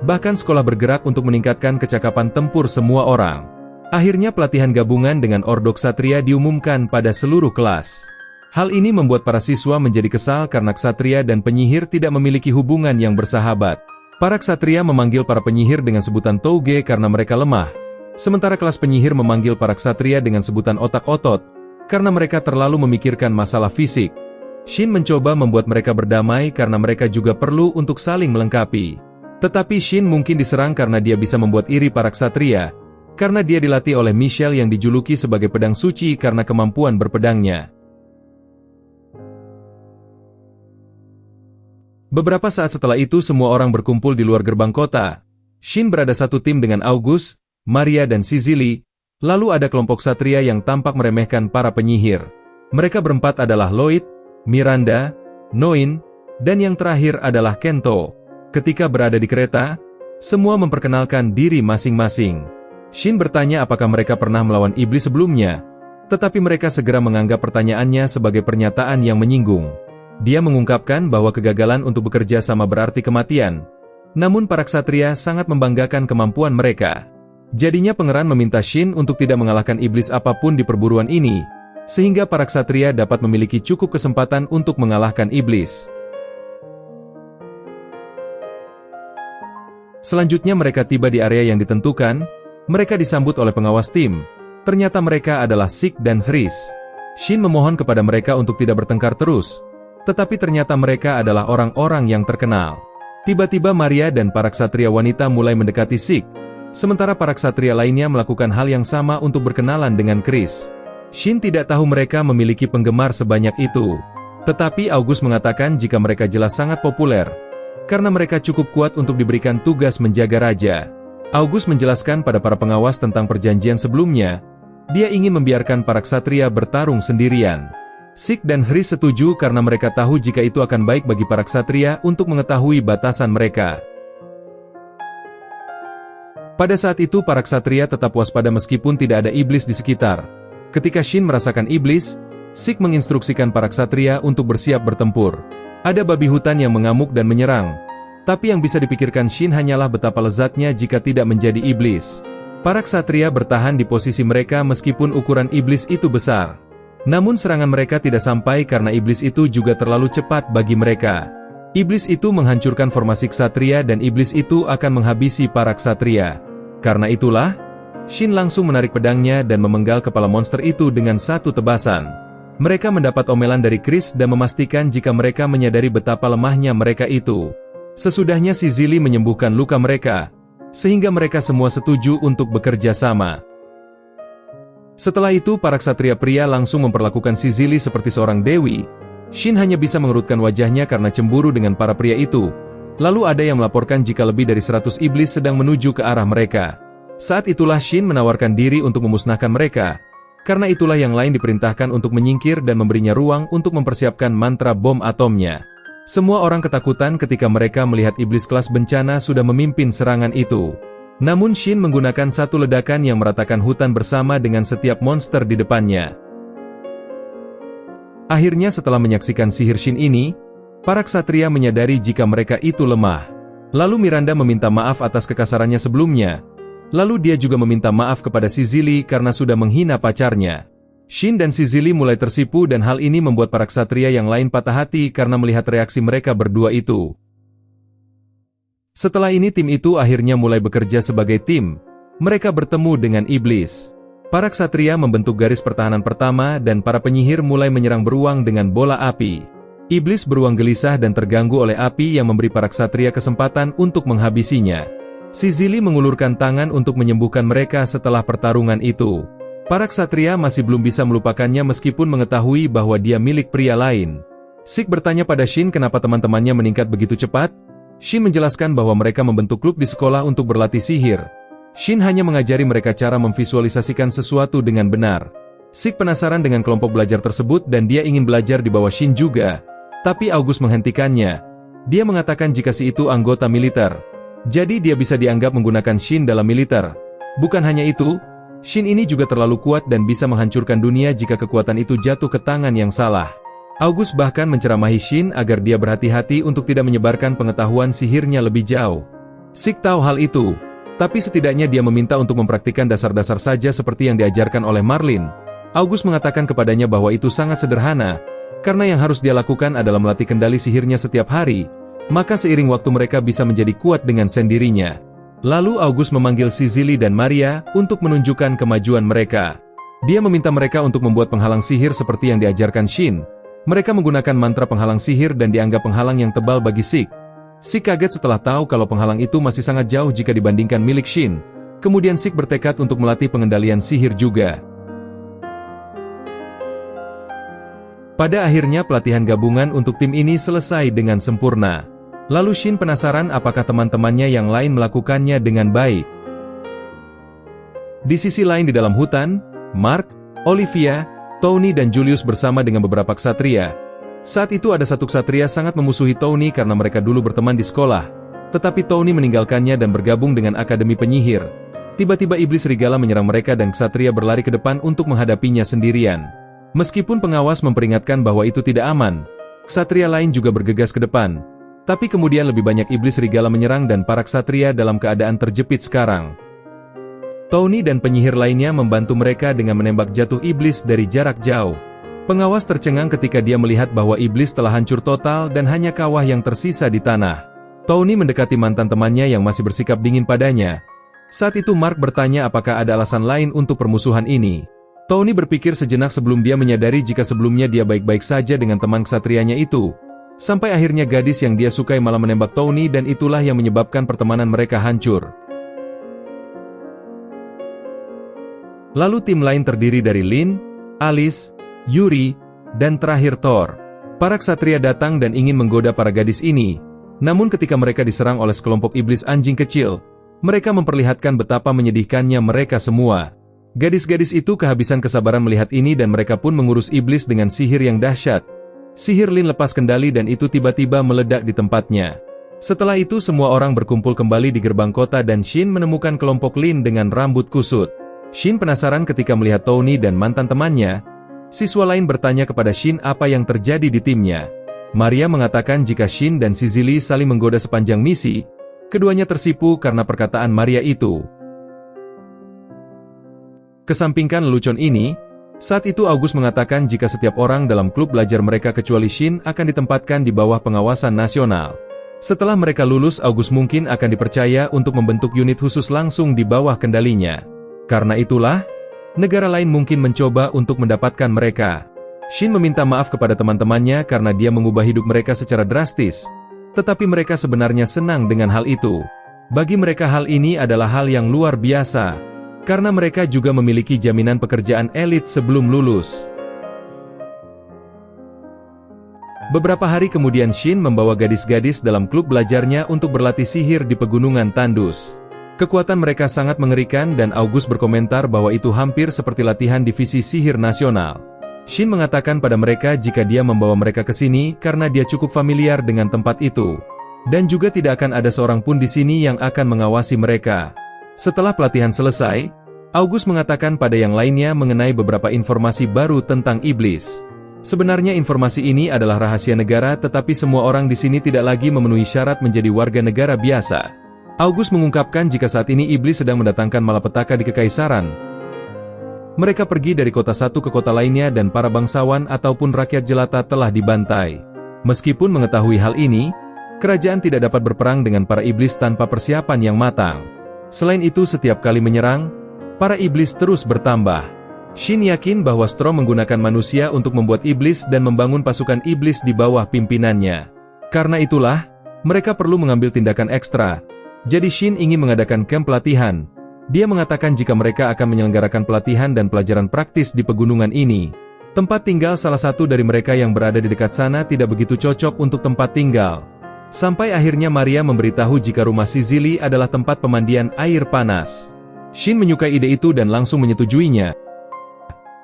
bahkan sekolah bergerak untuk meningkatkan kecakapan tempur semua orang. Akhirnya pelatihan gabungan dengan Ordo Ksatria diumumkan pada seluruh kelas. Hal ini membuat para siswa menjadi kesal karena ksatria dan penyihir tidak memiliki hubungan yang bersahabat. Para ksatria memanggil para penyihir dengan sebutan Touge karena mereka lemah, sementara kelas penyihir memanggil para ksatria dengan sebutan otak-otot, karena mereka terlalu memikirkan masalah fisik. Shin mencoba membuat mereka berdamai karena mereka juga perlu untuk saling melengkapi. Tetapi Shin mungkin diserang karena dia bisa membuat iri para ksatria, karena dia dilatih oleh Michelle yang dijuluki sebagai pedang suci karena kemampuan berpedangnya. Beberapa saat setelah itu semua orang berkumpul di luar gerbang kota. Shin berada satu tim dengan August, Maria dan Sizili. Lalu ada kelompok ksatria yang tampak meremehkan para penyihir. Mereka berempat adalah Lloyd, Miranda, Noin, dan yang terakhir adalah Kento. Ketika berada di kereta, semua memperkenalkan diri masing-masing. Shin bertanya apakah mereka pernah melawan iblis sebelumnya, tetapi mereka segera menganggap pertanyaannya sebagai pernyataan yang menyinggung. Dia mengungkapkan bahwa kegagalan untuk bekerja sama berarti kematian. Namun para ksatria sangat membanggakan kemampuan mereka. Jadinya pangeran meminta Shin untuk tidak mengalahkan iblis apapun di perburuan ini, sehingga para ksatria dapat memiliki cukup kesempatan untuk mengalahkan iblis. Selanjutnya mereka tiba di area yang ditentukan. Mereka disambut oleh pengawas tim. Ternyata mereka adalah Sik dan Chris. Shin memohon kepada mereka untuk tidak bertengkar terus, tetapi ternyata mereka adalah orang-orang yang terkenal. Tiba-tiba Maria dan para ksatria wanita mulai mendekati Sik, sementara para ksatria lainnya melakukan hal yang sama untuk berkenalan dengan Chris. Shin tidak tahu mereka memiliki penggemar sebanyak itu, tetapi August mengatakan jika mereka jelas sangat populer, karena mereka cukup kuat untuk diberikan tugas menjaga raja. August menjelaskan pada para pengawas tentang perjanjian sebelumnya. Dia ingin membiarkan para ksatria bertarung sendirian. Sik dan Chris setuju karena mereka tahu jika itu akan baik bagi para ksatria untuk mengetahui batasan mereka. Pada saat itu para ksatria tetap waspada meskipun tidak ada iblis di sekitar. Ketika Shin merasakan iblis, Sik menginstruksikan para ksatria untuk bersiap bertempur. Ada babi hutan yang mengamuk dan menyerang. Tapi yang bisa dipikirkan Shin hanyalah betapa lezatnya jika tidak menjadi iblis. Para ksatria bertahan di posisi mereka meskipun ukuran iblis itu besar. Namun serangan mereka tidak sampai karena iblis itu juga terlalu cepat bagi mereka. Iblis itu menghancurkan formasi ksatria dan iblis itu akan menghabisi para ksatria. Karena itulah, Shin langsung menarik pedangnya dan memenggal kepala monster itu dengan satu tebasan. Mereka mendapat omelan dari Chris dan memastikan jika mereka menyadari betapa lemahnya mereka itu. Sesudahnya Sizili menyembuhkan luka mereka, sehingga mereka semua setuju untuk bekerja sama. Setelah itu para ksatria pria langsung memperlakukan Sizili seperti seorang dewi. Shin hanya bisa mengerutkan wajahnya karena cemburu dengan para pria itu. Lalu ada yang melaporkan jika lebih dari 100 iblis sedang menuju ke arah mereka. Saat itulah Shin menawarkan diri untuk memusnahkan mereka. Karena itulah yang lain diperintahkan untuk menyingkir dan memberinya ruang untuk mempersiapkan mantra bom atomnya. Semua orang ketakutan ketika mereka melihat iblis kelas bencana sudah memimpin serangan itu. Namun Shin menggunakan satu ledakan yang meratakan hutan bersama dengan setiap monster di depannya. Akhirnya setelah menyaksikan sihir Shin ini, para ksatria menyadari jika mereka itu lemah. Lalu Miranda meminta maaf atas kekasarannya sebelumnya. Lalu dia juga meminta maaf kepada Sizili karena sudah menghina pacarnya. Shin dan Sizili mulai tersipu dan hal ini membuat para ksatria yang lain patah hati karena melihat reaksi mereka berdua itu. Setelah ini tim itu akhirnya mulai bekerja sebagai tim. Mereka bertemu dengan iblis. Para ksatria membentuk garis pertahanan pertama dan para penyihir mulai menyerang beruang dengan bola api. Iblis beruang gelisah dan terganggu oleh api yang memberi para ksatria kesempatan untuk menghabisinya. Sizili mengulurkan tangan untuk menyembuhkan mereka setelah pertarungan itu. Para ksatria masih belum bisa melupakannya meskipun mengetahui bahwa dia milik pria lain. Sik bertanya pada Shin kenapa teman-temannya meningkat begitu cepat. Shin menjelaskan bahwa mereka membentuk klub di sekolah untuk berlatih sihir. Shin hanya mengajari mereka cara memvisualisasikan sesuatu dengan benar. Sik penasaran dengan kelompok belajar tersebut dan dia ingin belajar di bawah Shin juga. Tapi August menghentikannya. Dia mengatakan jika si itu anggota militer. Jadi dia bisa dianggap menggunakan Shin dalam militer. Bukan hanya itu, Shin ini juga terlalu kuat dan bisa menghancurkan dunia jika kekuatan itu jatuh ke tangan yang salah. August bahkan menceramahi Shin agar dia berhati-hati untuk tidak menyebarkan pengetahuan sihirnya lebih jauh. Sik tahu hal itu, tapi setidaknya dia meminta untuk mempraktikkan dasar-dasar saja seperti yang diajarkan oleh Marlin. August mengatakan kepadanya bahwa itu sangat sederhana, karena yang harus dia lakukan adalah melatih kendali sihirnya setiap hari, maka seiring waktu mereka bisa menjadi kuat dengan sendirinya. Lalu August memanggil Sizili dan Maria untuk menunjukkan kemajuan mereka. Dia meminta mereka untuk membuat penghalang sihir seperti yang diajarkan Shin. Mereka menggunakan mantra penghalang sihir dan dianggap penghalang yang tebal bagi Sik. Sik kaget setelah tahu kalau penghalang itu masih sangat jauh jika dibandingkan milik Shin. Kemudian Sik bertekad untuk melatih pengendalian sihir juga. Pada akhirnya pelatihan gabungan untuk tim ini selesai dengan sempurna. Lalu Shin penasaran apakah teman-temannya yang lain melakukannya dengan baik. Di sisi lain di dalam hutan, Mark, Olivia, Tony dan Julius bersama dengan beberapa ksatria. Saat itu ada satu ksatria sangat memusuhi Tony karena mereka dulu berteman di sekolah. Tetapi Tony meninggalkannya dan bergabung dengan Akademi Penyihir. Tiba-tiba iblis serigala menyerang mereka dan ksatria berlari ke depan untuk menghadapinya sendirian. Meskipun pengawas memperingatkan bahwa itu tidak aman, ksatria lain juga bergegas ke depan. Tapi kemudian lebih banyak iblis serigala menyerang dan para ksatria dalam keadaan terjepit sekarang. Tony dan penyihir lainnya membantu mereka dengan menembak jatuh iblis dari jarak jauh. Pengawas tercengang ketika dia melihat bahwa iblis telah hancur total dan hanya kawah yang tersisa di tanah. Tony mendekati mantan temannya yang masih bersikap dingin padanya. Saat itu Mark bertanya apakah ada alasan lain untuk permusuhan ini. Tony berpikir sejenak sebelum dia menyadari jika sebelumnya dia baik-baik saja dengan teman ksatrianya itu. Sampai akhirnya gadis yang dia sukai malah menembak Tony dan itulah yang menyebabkan pertemanan mereka hancur. Lalu tim lain terdiri dari Lin, Alice, Yuri, dan terakhir Thor. Para ksatria datang dan ingin menggoda para gadis ini. Namun ketika mereka diserang oleh sekelompok iblis anjing kecil, mereka memperlihatkan betapa menyedihkannya mereka semua. Gadis-gadis itu kehabisan kesabaran melihat ini dan mereka pun mengurus iblis dengan sihir yang dahsyat. Sihir Lin lepas kendali dan itu tiba-tiba meledak di tempatnya. Setelah itu semua orang berkumpul kembali di gerbang kota dan Shin menemukan kelompok Lin dengan rambut kusut. Shin penasaran ketika melihat Tony dan mantan temannya. Siswa lain bertanya kepada Shin apa yang terjadi di timnya. Maria mengatakan jika Shin dan Sizili saling menggoda sepanjang misi, keduanya tersipu karena perkataan Maria itu. Kesampingkan lelucon ini, saat itu August mengatakan jika setiap orang dalam klub belajar mereka kecuali Shin akan ditempatkan di bawah pengawasan nasional. Setelah mereka lulus, August mungkin akan dipercaya untuk membentuk unit khusus langsung di bawah kendalinya. Karena itulah, negara lain mungkin mencoba untuk mendapatkan mereka. Shin meminta maaf kepada teman-temannya karena dia mengubah hidup mereka secara drastis. Tetapi mereka sebenarnya senang dengan hal itu. Bagi mereka hal ini adalah hal yang luar biasa. Karena mereka juga memiliki jaminan pekerjaan elit sebelum lulus. Beberapa hari kemudian Shin membawa gadis-gadis dalam klub belajarnya untuk berlatih sihir di pegunungan Tandus. Kekuatan mereka sangat mengerikan dan August berkomentar bahwa itu hampir seperti latihan divisi sihir nasional. Shin mengatakan pada mereka jika dia membawa mereka ke sini karena dia cukup familiar dengan tempat itu. Dan juga tidak akan ada seorang pun di sini yang akan mengawasi mereka. Setelah pelatihan selesai, August mengatakan pada yang lainnya mengenai beberapa informasi baru tentang iblis. Sebenarnya informasi ini adalah rahasia negara tetapi semua orang di sini tidak lagi memenuhi syarat menjadi warga negara biasa. August mengungkapkan jika saat ini iblis sedang mendatangkan malapetaka di kekaisaran. Mereka pergi dari kota satu ke kota lainnya dan para bangsawan ataupun rakyat jelata telah dibantai. Meskipun mengetahui hal ini, kerajaan tidak dapat berperang dengan para iblis tanpa persiapan yang matang. Selain itu setiap kali menyerang, para iblis terus bertambah. Shin yakin bahwa Strom menggunakan manusia untuk membuat iblis dan membangun pasukan iblis di bawah pimpinannya. Karena itulah, mereka perlu mengambil tindakan ekstra. Jadi Shin ingin mengadakan camp pelatihan. Dia mengatakan jika mereka akan menyelenggarakan pelatihan dan pelajaran praktis di pegunungan ini. Tempat tinggal salah satu dari mereka yang berada di dekat sana tidak begitu cocok untuk tempat tinggal. Sampai akhirnya Maria memberitahu jika rumah si Zili adalah tempat pemandian air panas. Shin menyukai ide itu dan langsung menyetujuinya.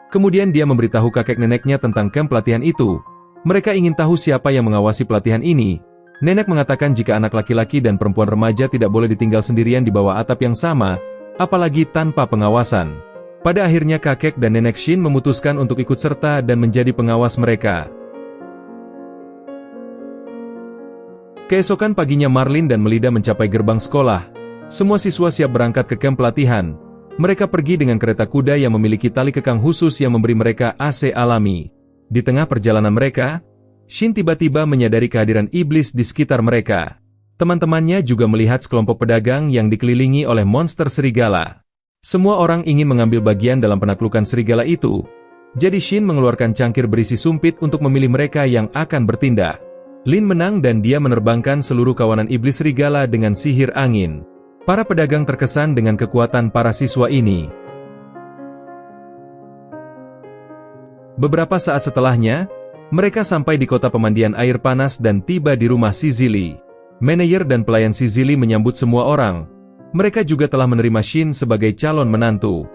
Kemudian dia memberitahu kakek neneknya tentang camp pelatihan itu. Mereka ingin tahu siapa yang mengawasi pelatihan ini. Nenek mengatakan jika anak laki-laki dan perempuan remaja tidak boleh ditinggal sendirian di bawah atap yang sama, apalagi tanpa pengawasan. Pada akhirnya kakek dan nenek Shin memutuskan untuk ikut serta dan menjadi pengawas mereka. Keesokan paginya Marlin dan Melida mencapai gerbang sekolah. Semua siswa siap berangkat ke camp pelatihan. Mereka pergi dengan kereta kuda yang memiliki tali kekang khusus yang memberi mereka AC alami. Di tengah perjalanan mereka, Shin tiba-tiba menyadari kehadiran iblis di sekitar mereka. Teman-temannya juga melihat sekelompok pedagang yang dikelilingi oleh monster serigala. Semua orang ingin mengambil bagian dalam penaklukan serigala itu. Jadi Shin mengeluarkan cangkir berisi sumpit untuk memilih mereka yang akan bertindak. Lin menang dan dia menerbangkan seluruh kawanan iblis serigala dengan sihir angin. Para pedagang terkesan dengan kekuatan para siswa ini. Beberapa saat setelahnya, mereka sampai di kota pemandian air panas dan tiba di rumah si Zili. Manajer dan pelayan si Zili menyambut semua orang. Mereka juga telah menerima Shin sebagai calon menantu.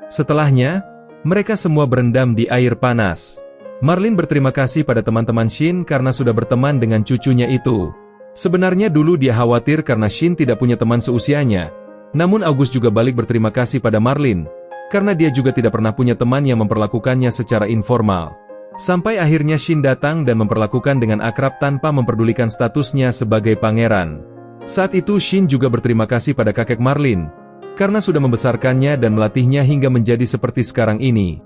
Setelahnya, mereka semua berendam di air panas. Marlin berterima kasih pada teman-teman Shin karena sudah berteman dengan cucunya itu. Sebenarnya dulu dia khawatir karena Shin tidak punya teman seusianya. Namun August juga balik berterima kasih pada Marlin, karena dia juga tidak pernah punya teman yang memperlakukannya secara informal. Sampai akhirnya Shin datang dan memperlakukan dengan akrab tanpa memperdulikan statusnya sebagai pangeran. Saat itu Shin juga berterima kasih pada kakek Marlin, karena sudah membesarkannya dan melatihnya hingga menjadi seperti sekarang ini.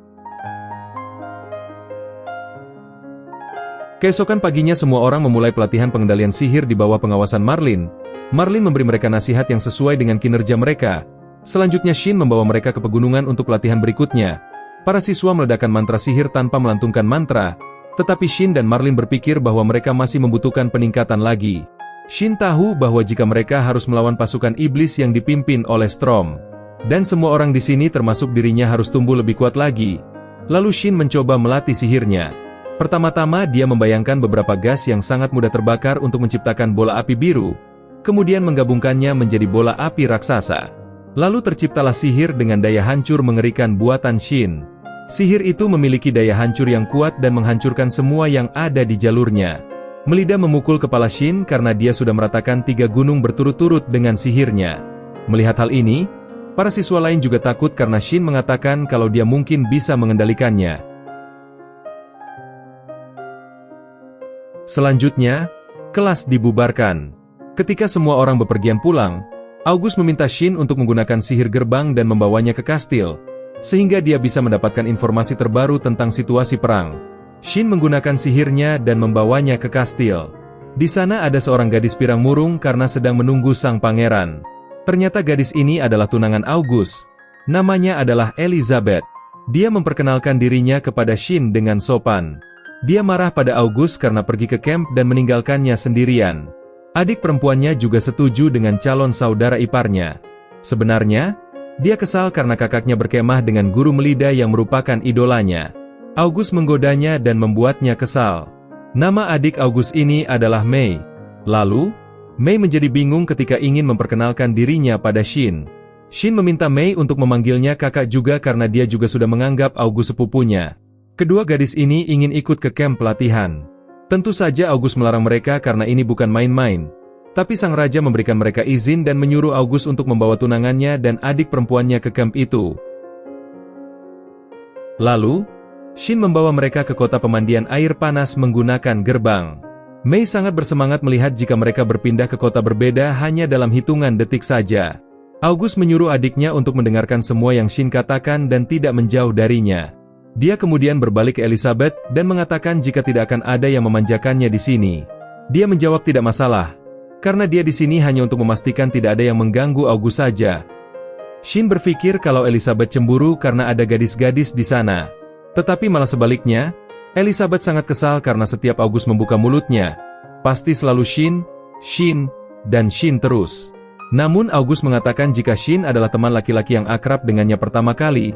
Keesokan paginya semua orang memulai pelatihan pengendalian sihir di bawah pengawasan Marlin. Marlin memberi mereka nasihat yang sesuai dengan kinerja mereka. Selanjutnya Shin membawa mereka ke pegunungan untuk pelatihan berikutnya. Para siswa meledakkan mantra sihir tanpa melantunkan mantra, tetapi Shin dan Marlin berpikir bahwa mereka masih membutuhkan peningkatan lagi. Shin tahu bahwa jika mereka harus melawan pasukan iblis yang dipimpin oleh Storm, dan semua orang di sini termasuk dirinya harus tumbuh lebih kuat lagi. Lalu Shin mencoba melatih sihirnya. Pertama-tama dia membayangkan beberapa gas yang sangat mudah terbakar untuk menciptakan bola api biru, kemudian menggabungkannya menjadi bola api raksasa. Lalu terciptalah sihir dengan daya hancur mengerikan buatan Shin. Sihir itu memiliki daya hancur yang kuat dan menghancurkan semua yang ada di jalurnya. Melida memukul kepala Shin karena dia sudah meratakan 3 gunung berturut-turut dengan sihirnya. Melihat hal ini, para siswa lain juga takut karena Shin mengatakan kalau dia mungkin bisa mengendalikannya. Selanjutnya, kelas dibubarkan. Ketika semua orang bepergian pulang, August meminta Shin untuk menggunakan sihir gerbang dan membawanya ke kastil, sehingga dia bisa mendapatkan informasi terbaru tentang situasi perang. Shin menggunakan sihirnya dan membawanya ke kastil. Di sana ada seorang gadis pirang murung karena sedang menunggu sang pangeran. Ternyata gadis ini adalah tunangan August. Namanya adalah Elizabeth. Dia memperkenalkan dirinya kepada Shin dengan sopan. Dia marah pada August karena pergi ke camp dan meninggalkannya sendirian. Adik perempuannya juga setuju dengan calon saudara iparnya. Sebenarnya, dia kesal karena kakaknya berkemah dengan guru Melida yang merupakan idolanya. August menggodanya dan membuatnya kesal. Nama adik August ini adalah Mei. Lalu, Mei menjadi bingung ketika ingin memperkenalkan dirinya pada Shin. Shin meminta Mei untuk memanggilnya kakak juga karena dia juga sudah menganggap August sepupunya. Kedua gadis ini ingin ikut ke camp pelatihan. Tentu saja August melarang mereka karena ini bukan main-main. Tapi sang raja memberikan mereka izin dan menyuruh August untuk membawa tunangannya dan adik perempuannya ke camp itu. Lalu, Shin membawa mereka ke kota pemandian air panas menggunakan gerbang. Mei sangat bersemangat melihat jika mereka berpindah ke kota berbeda hanya dalam hitungan detik saja. August menyuruh adiknya untuk mendengarkan semua yang Shin katakan dan tidak menjauh darinya. Dia kemudian berbalik ke Elizabeth dan mengatakan jika tidak akan ada yang memanjakannya di sini. Dia menjawab tidak masalah, karena dia di sini hanya untuk memastikan tidak ada yang mengganggu August saja. Shin berpikir kalau Elizabeth cemburu karena ada gadis-gadis di sana. Tetapi malah sebaliknya, Elizabeth sangat kesal karena setiap August membuka mulutnya, pasti selalu Shin, Shin, dan Shin terus. Namun August mengatakan jika Shin adalah teman laki-laki yang akrab dengannya pertama kali,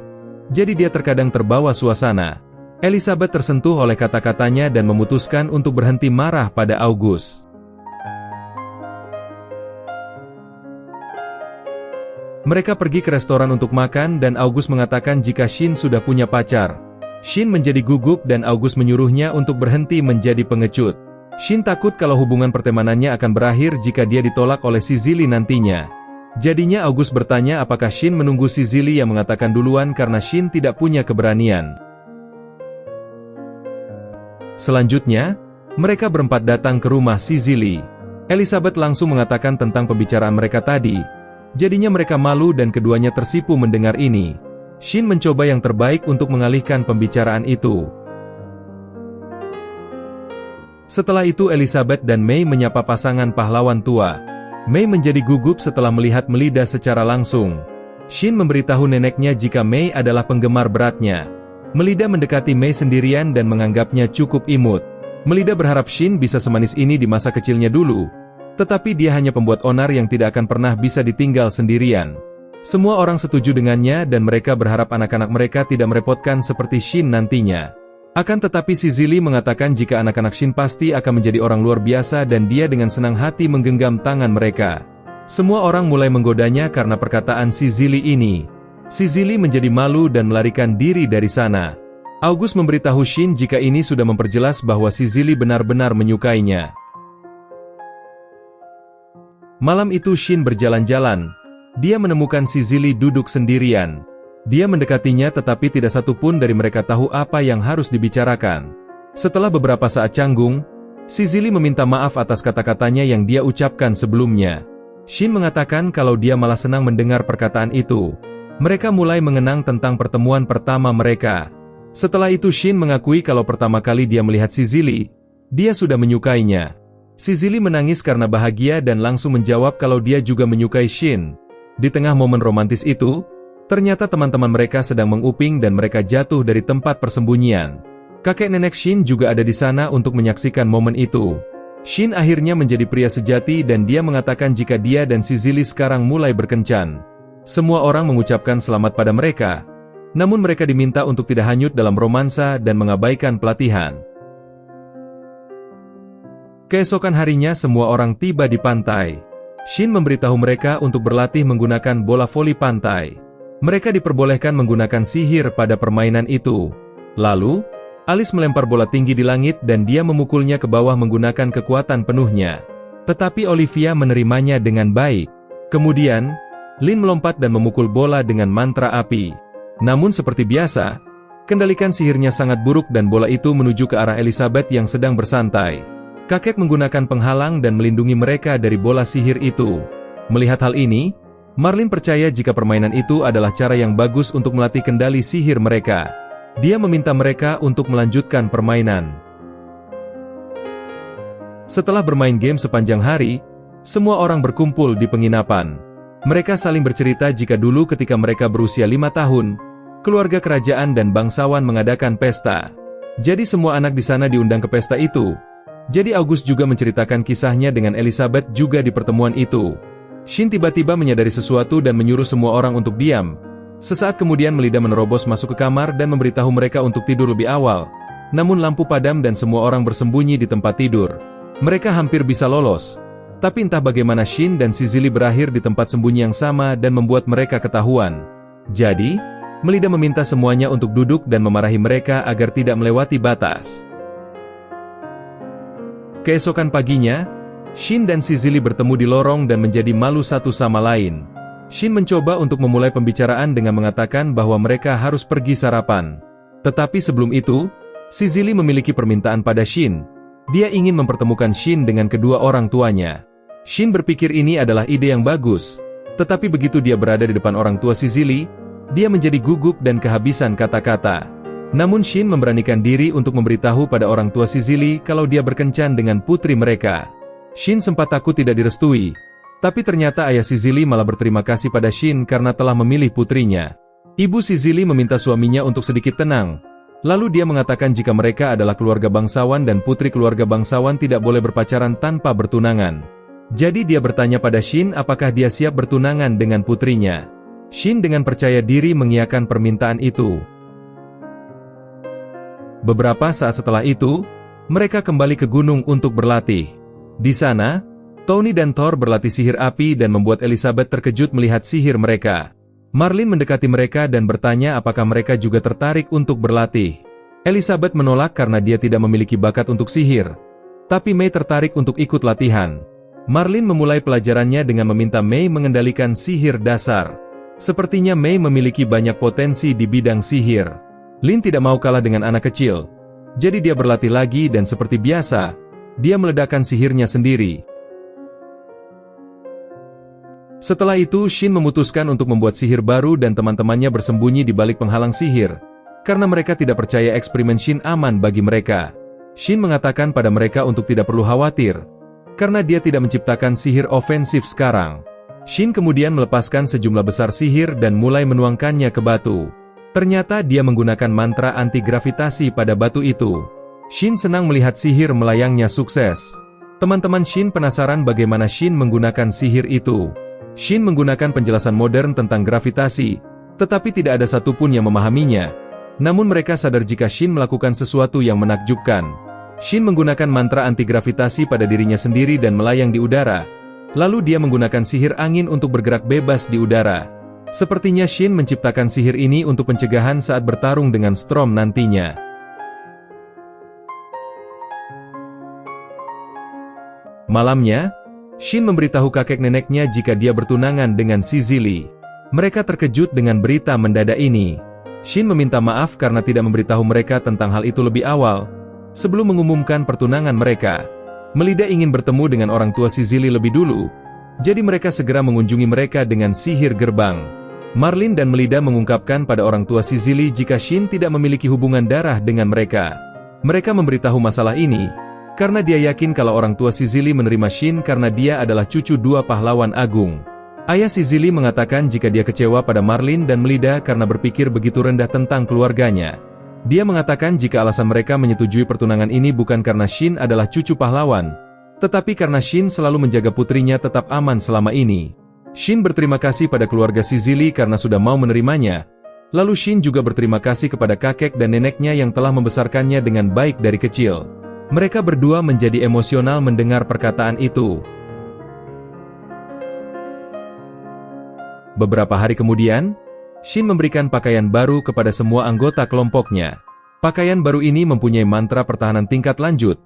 jadi dia terkadang terbawa suasana. Elizabeth tersentuh oleh kata-katanya dan memutuskan untuk berhenti marah pada August. Mereka pergi ke restoran untuk makan dan August mengatakan jika Shin sudah punya pacar. Shin menjadi gugup dan August menyuruhnya untuk berhenti menjadi pengecut. Shin takut kalau hubungan pertemanannya akan berakhir jika dia ditolak oleh si Zili nantinya. Jadinya August bertanya apakah Shin menunggu si Zili yang mengatakan duluan karena Shin tidak punya keberanian. Selanjutnya, mereka berempat datang ke rumah si Zili. Elizabeth langsung mengatakan tentang pembicaraan mereka tadi. Jadinya mereka malu dan keduanya tersipu mendengar ini. Shin mencoba yang terbaik untuk mengalihkan pembicaraan itu. Setelah itu Elizabeth dan Mei menyapa pasangan pahlawan tua. Mei menjadi gugup setelah melihat Melida secara langsung. Shin memberitahu neneknya jika Mei adalah penggemar beratnya. Melida mendekati Mei sendirian dan menganggapnya cukup imut. Melida berharap Shin bisa semanis ini di masa kecilnya dulu. Tetapi dia hanya pembuat onar yang tidak akan pernah bisa ditinggal sendirian. Semua orang setuju dengannya dan mereka berharap anak-anak mereka tidak merepotkan seperti Shin nantinya. Akan tetapi si Zili mengatakan jika anak-anak Shin pasti akan menjadi orang luar biasa dan dia dengan senang hati menggenggam tangan mereka. Semua orang mulai menggodanya karena perkataan si Zili ini. Si Zili menjadi malu dan melarikan diri dari sana. August memberitahu Shin jika ini sudah memperjelas bahwa si Zili benar-benar menyukainya. Malam itu Shin berjalan-jalan. Dia menemukan si Zili duduk sendirian. Dia mendekatinya tetapi tidak satu pun dari mereka tahu apa yang harus dibicarakan. Setelah beberapa saat canggung, si Zili meminta maaf atas kata-katanya yang dia ucapkan sebelumnya. Shin mengatakan kalau dia malah senang mendengar perkataan itu. Mereka mulai mengenang tentang pertemuan pertama mereka. Setelah itu Shin mengakui kalau pertama kali dia melihat si Zili, dia sudah menyukainya. Si Zili menangis karena bahagia dan langsung menjawab kalau dia juga menyukai Shin. Di tengah momen romantis itu, ternyata teman-teman mereka sedang menguping dan mereka jatuh dari tempat persembunyian. Kakek nenek Shin juga ada di sana untuk menyaksikan momen itu. Shin akhirnya menjadi pria sejati dan dia mengatakan jika dia dan si Zili sekarang mulai berkencan. Semua orang mengucapkan selamat pada mereka, namun mereka diminta untuk tidak hanyut dalam romansa dan mengabaikan pelatihan. Keesokan harinya semua orang tiba di pantai. Shin memberitahu mereka untuk berlatih menggunakan bola voli pantai. Mereka diperbolehkan menggunakan sihir pada permainan itu. Lalu, Alice melempar bola tinggi di langit dan dia memukulnya ke bawah menggunakan kekuatan penuhnya. Tetapi Olivia menerimanya dengan baik. Kemudian, Lin melompat dan memukul bola dengan mantra api. Namun seperti biasa, kendalikan sihirnya sangat buruk dan bola itu menuju ke arah Elizabeth yang sedang bersantai. Kakek menggunakan penghalang dan melindungi mereka dari bola sihir itu. Melihat hal ini, Marlin percaya jika permainan itu adalah cara yang bagus untuk melatih kendali sihir mereka. Dia meminta mereka untuk melanjutkan permainan. Setelah bermain game sepanjang hari, semua orang berkumpul di penginapan. Mereka saling bercerita jika dulu ketika mereka berusia 5 tahun, keluarga kerajaan dan bangsawan mengadakan pesta. Jadi semua anak di sana diundang ke pesta itu. Jadi August juga menceritakan kisahnya dengan Elizabeth juga di pertemuan itu. Shin tiba-tiba menyadari sesuatu dan menyuruh semua orang untuk diam. Sesaat kemudian Melida menerobos masuk ke kamar dan memberitahu mereka untuk tidur lebih awal. Namun lampu padam dan semua orang bersembunyi di tempat tidur. Mereka hampir bisa lolos. Tapi entah bagaimana Shin dan si Zili berakhir di tempat sembunyi yang sama dan membuat mereka ketahuan. Jadi, Melida meminta semuanya untuk duduk dan memarahi mereka agar tidak melewati batas. Keesokan paginya, Shin dan si Zili bertemu di lorong dan menjadi malu satu sama lain. Shin mencoba untuk memulai pembicaraan dengan mengatakan bahwa mereka harus pergi sarapan. Tetapi sebelum itu, si Zili memiliki permintaan pada Shin. Dia ingin mempertemukan Shin dengan kedua orang tuanya. Shin berpikir ini adalah ide yang bagus. Tetapi begitu dia berada di depan orang tua si Zili, dia menjadi gugup dan kehabisan kata-kata. Namun Shin memberanikan diri untuk memberitahu pada orang tua si Zili kalau dia berkencan dengan putri mereka. Shin sempat takut tidak direstui, tapi ternyata ayah si Zili malah berterima kasih pada Shin karena telah memilih putrinya. Ibu si Zili meminta suaminya untuk sedikit tenang. Lalu dia mengatakan jika mereka adalah keluarga bangsawan dan putri keluarga bangsawan tidak boleh berpacaran tanpa bertunangan. Jadi dia bertanya pada Shin apakah dia siap bertunangan dengan putrinya. Shin dengan percaya diri mengiyakan permintaan itu. Beberapa saat setelah itu, mereka kembali ke gunung untuk berlatih. Di sana, Tony dan Thor berlatih sihir api dan membuat Elizabeth terkejut melihat sihir mereka. Marlin mendekati mereka dan bertanya apakah mereka juga tertarik untuk berlatih. Elizabeth menolak karena dia tidak memiliki bakat untuk sihir. Tapi Mei tertarik untuk ikut latihan. Marlin memulai pelajarannya dengan meminta Mei mengendalikan sihir dasar. Sepertinya Mei memiliki banyak potensi di bidang sihir. Lin tidak mau kalah dengan anak kecil. Jadi dia berlatih lagi dan seperti biasa, dia meledakkan sihirnya sendiri. Setelah itu Shin memutuskan untuk membuat sihir baru dan teman-temannya bersembunyi di balik penghalang sihir. Karena mereka tidak percaya eksperimen Shin aman bagi mereka. Shin mengatakan pada mereka untuk tidak perlu khawatir. Karena dia tidak menciptakan sihir ofensif sekarang. Shin kemudian melepaskan sejumlah besar sihir dan mulai menuangkannya ke batu. Ternyata dia menggunakan mantra anti-gravitasi pada batu itu. Shin senang melihat sihir melayangnya sukses. Teman-teman Shin penasaran bagaimana Shin menggunakan sihir itu. Shin menggunakan penjelasan modern tentang gravitasi, tetapi tidak ada satupun yang memahaminya. Namun mereka sadar jika Shin melakukan sesuatu yang menakjubkan. Shin menggunakan mantra anti-gravitasi pada dirinya sendiri dan melayang di udara. Lalu dia menggunakan sihir angin untuk bergerak bebas di udara. Sepertinya Shin menciptakan sihir ini untuk pencegahan saat bertarung dengan Storm nantinya. Malamnya, Shin memberitahu kakek neneknya jika dia bertunangan dengan si Zili. Mereka terkejut dengan berita mendadak ini. Shin meminta maaf karena tidak memberitahu mereka tentang hal itu lebih awal, sebelum mengumumkan pertunangan mereka. Melida ingin bertemu dengan orang tua si Zili lebih dulu, jadi mereka segera mengunjungi mereka dengan sihir gerbang. Marlin dan Melida mengungkapkan pada orang tua si Zili jika Shin tidak memiliki hubungan darah dengan mereka. Mereka memberitahu masalah ini, karena dia yakin kalau orang tua si Zili menerima Shin karena dia adalah cucu dua pahlawan agung. Ayah si Zili mengatakan jika dia kecewa pada Marlin dan Melida karena berpikir begitu rendah tentang keluarganya. Dia mengatakan jika alasan mereka menyetujui pertunangan ini bukan karena Shin adalah cucu pahlawan, tetapi karena Shin selalu menjaga putrinya tetap aman selama ini. Shin berterima kasih pada keluarga si Zili karena sudah mau menerimanya. Lalu Shin juga berterima kasih kepada kakek dan neneknya yang telah membesarkannya dengan baik dari kecil. Mereka berdua menjadi emosional mendengar perkataan itu. Beberapa hari kemudian, Shin memberikan pakaian baru kepada semua anggota kelompoknya. Pakaian baru ini mempunyai mantra pertahanan tingkat lanjut.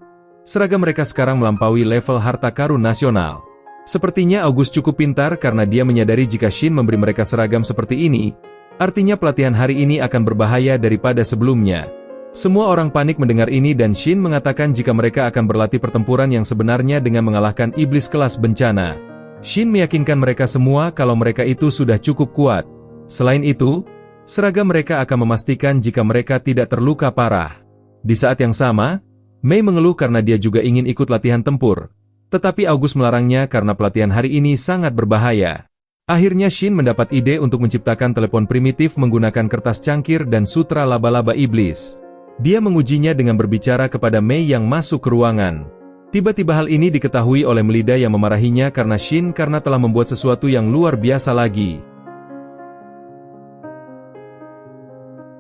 Seragam mereka sekarang melampaui level harta karun nasional. Sepertinya August cukup pintar karena dia menyadari jika Shin memberi mereka seragam seperti ini, artinya pelatihan hari ini akan berbahaya daripada sebelumnya. Semua orang panik mendengar ini dan Shin mengatakan jika mereka akan berlatih pertempuran yang sebenarnya dengan mengalahkan iblis kelas bencana. Shin meyakinkan mereka semua kalau mereka itu sudah cukup kuat. Selain itu, seragam mereka akan memastikan jika mereka tidak terluka parah. Di saat yang sama, Mei mengeluh karena dia juga ingin ikut latihan tempur. Tetapi August melarangnya karena pelatihan hari ini sangat berbahaya. Akhirnya Shin mendapat ide untuk menciptakan telepon primitif menggunakan kertas cangkir dan sutra laba-laba iblis. Dia mengujinya dengan berbicara kepada Mei yang masuk ke ruangan. Tiba-tiba hal ini diketahui oleh Melida yang memarahinya karena Shin karena telah membuat sesuatu yang luar biasa lagi.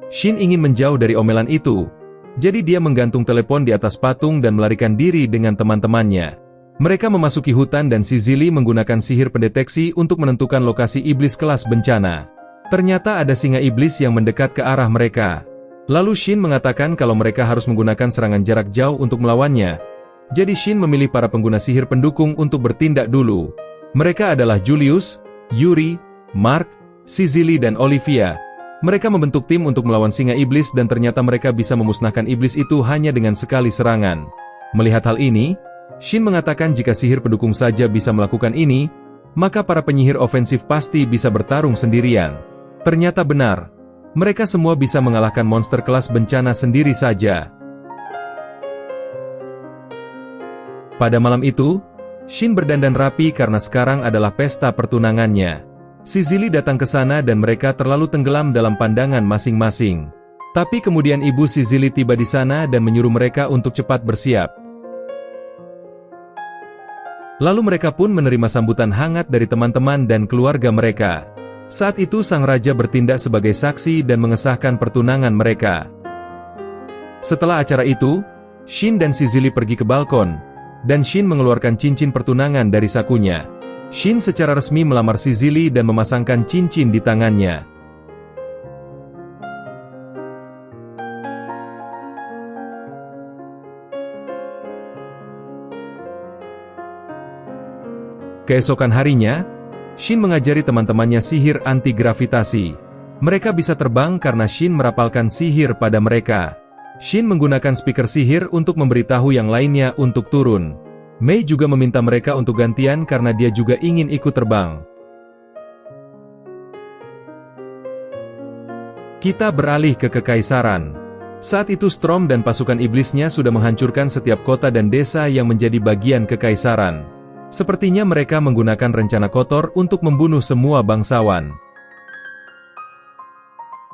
Shin ingin menjauh dari omelan itu, jadi dia menggantung telepon di atas patung dan melarikan diri dengan teman-temannya. Mereka memasuki hutan dan si Zili menggunakan sihir pendeteksi untuk menentukan lokasi iblis kelas bencana. Ternyata ada singa iblis yang mendekat ke arah mereka. Lalu Shin mengatakan kalau mereka harus menggunakan serangan jarak jauh untuk melawannya. Jadi Shin memilih para pengguna sihir pendukung untuk bertindak dulu. Mereka adalah Julius, Yuri, Mark, si Zili dan Olivia. Mereka membentuk tim untuk melawan singa iblis dan ternyata mereka bisa memusnahkan iblis itu hanya dengan sekali serangan. Melihat hal ini, Shin mengatakan jika sihir pendukung saja bisa melakukan ini, maka para penyihir ofensif pasti bisa bertarung sendirian. Ternyata benar, mereka semua bisa mengalahkan monster kelas bencana sendiri saja. Pada malam itu, Shin berdandan rapi karena sekarang adalah pesta pertunangannya. Si Zili datang ke sana dan mereka terlalu tenggelam dalam pandangan masing-masing. Tapi kemudian ibu si Zili tiba di sana dan menyuruh mereka untuk cepat bersiap. Lalu mereka pun menerima sambutan hangat dari teman-teman dan keluarga mereka. Saat itu sang raja bertindak sebagai saksi dan mengesahkan pertunangan mereka. Setelah acara itu, Shin dan Sizili pergi ke balkon, dan Shin mengeluarkan cincin pertunangan dari sakunya. Shin secara resmi melamar Sizili dan memasangkan cincin di tangannya. Keesokan harinya, Shin mengajari teman-temannya sihir anti-gravitasi. Mereka bisa terbang karena Shin merapalkan sihir pada mereka. Shin menggunakan speaker sihir untuk memberitahu yang lainnya untuk turun. Mei juga meminta mereka untuk gantian karena dia juga ingin ikut terbang. Kita beralih ke Kekaisaran. Saat itu Storm dan pasukan iblisnya sudah menghancurkan setiap kota dan desa yang menjadi bagian Kekaisaran. Sepertinya mereka menggunakan rencana kotor untuk membunuh semua bangsawan.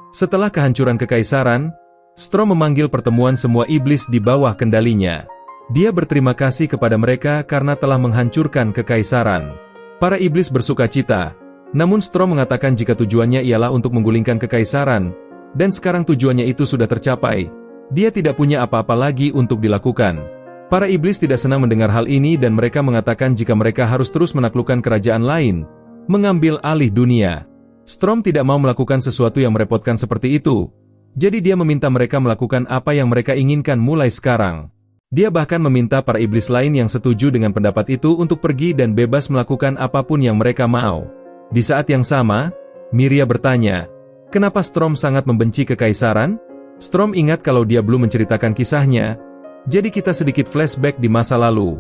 Setelah kehancuran Kekaisaran, Storm memanggil pertemuan semua iblis di bawah kendalinya. Dia berterima kasih kepada mereka karena telah menghancurkan Kekaisaran. Para iblis bersuka cita, namun Storm mengatakan jika tujuannya ialah untuk menggulingkan Kekaisaran, dan sekarang tujuannya itu sudah tercapai, dia tidak punya apa-apa lagi untuk dilakukan. Para iblis tidak senang mendengar hal ini dan mereka mengatakan jika mereka harus terus menaklukkan kerajaan lain, mengambil alih dunia. Storm tidak mau melakukan sesuatu yang merepotkan seperti itu, jadi dia meminta mereka melakukan apa yang mereka inginkan mulai sekarang. Dia bahkan meminta para iblis lain yang setuju dengan pendapat itu untuk pergi dan bebas melakukan apapun yang mereka mau. Di saat yang sama, Miria bertanya, kenapa Storm sangat membenci Kekaisaran? Storm ingat kalau dia belum menceritakan kisahnya, jadi kita sedikit flashback di masa lalu.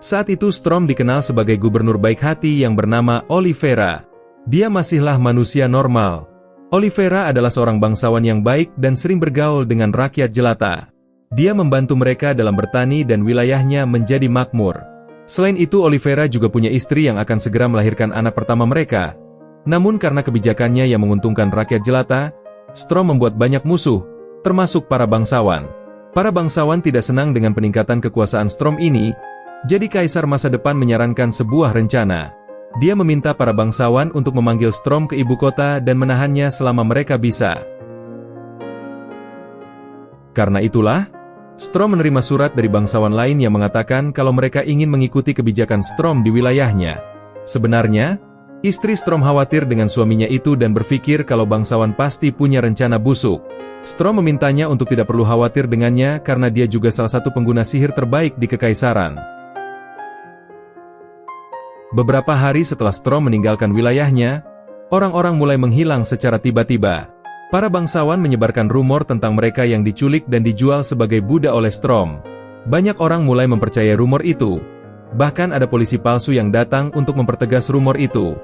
Saat itu Storm dikenal sebagai gubernur baik hati yang bernama Olivera. Dia masihlah manusia normal. Olivera adalah seorang bangsawan yang baik dan sering bergaul dengan rakyat jelata. Dia membantu mereka dalam bertani dan wilayahnya menjadi makmur. Selain itu Olivera juga punya istri yang akan segera melahirkan anak pertama mereka. Namun karena kebijakannya yang menguntungkan rakyat jelata, Storm membuat banyak musuh, termasuk para bangsawan. Para bangsawan tidak senang dengan peningkatan kekuasaan Storm ini, jadi kaisar masa depan menyarankan sebuah rencana. Dia meminta para bangsawan untuk memanggil Storm ke ibu kota dan menahannya selama mereka bisa. Karena itulah, Storm menerima surat dari bangsawan lain yang mengatakan kalau mereka ingin mengikuti kebijakan Storm di wilayahnya. Sebenarnya, istri Storm khawatir dengan suaminya itu dan berpikir kalau bangsawan pasti punya rencana busuk. Storm memintanya untuk tidak perlu khawatir dengannya karena dia juga salah satu pengguna sihir terbaik di Kekaisaran. Beberapa hari setelah Storm meninggalkan wilayahnya, orang-orang mulai menghilang secara tiba-tiba. Para bangsawan menyebarkan rumor tentang mereka yang diculik dan dijual sebagai budak oleh Storm. Banyak orang mulai mempercayai rumor itu. Bahkan ada polisi palsu yang datang untuk mempertegas rumor itu.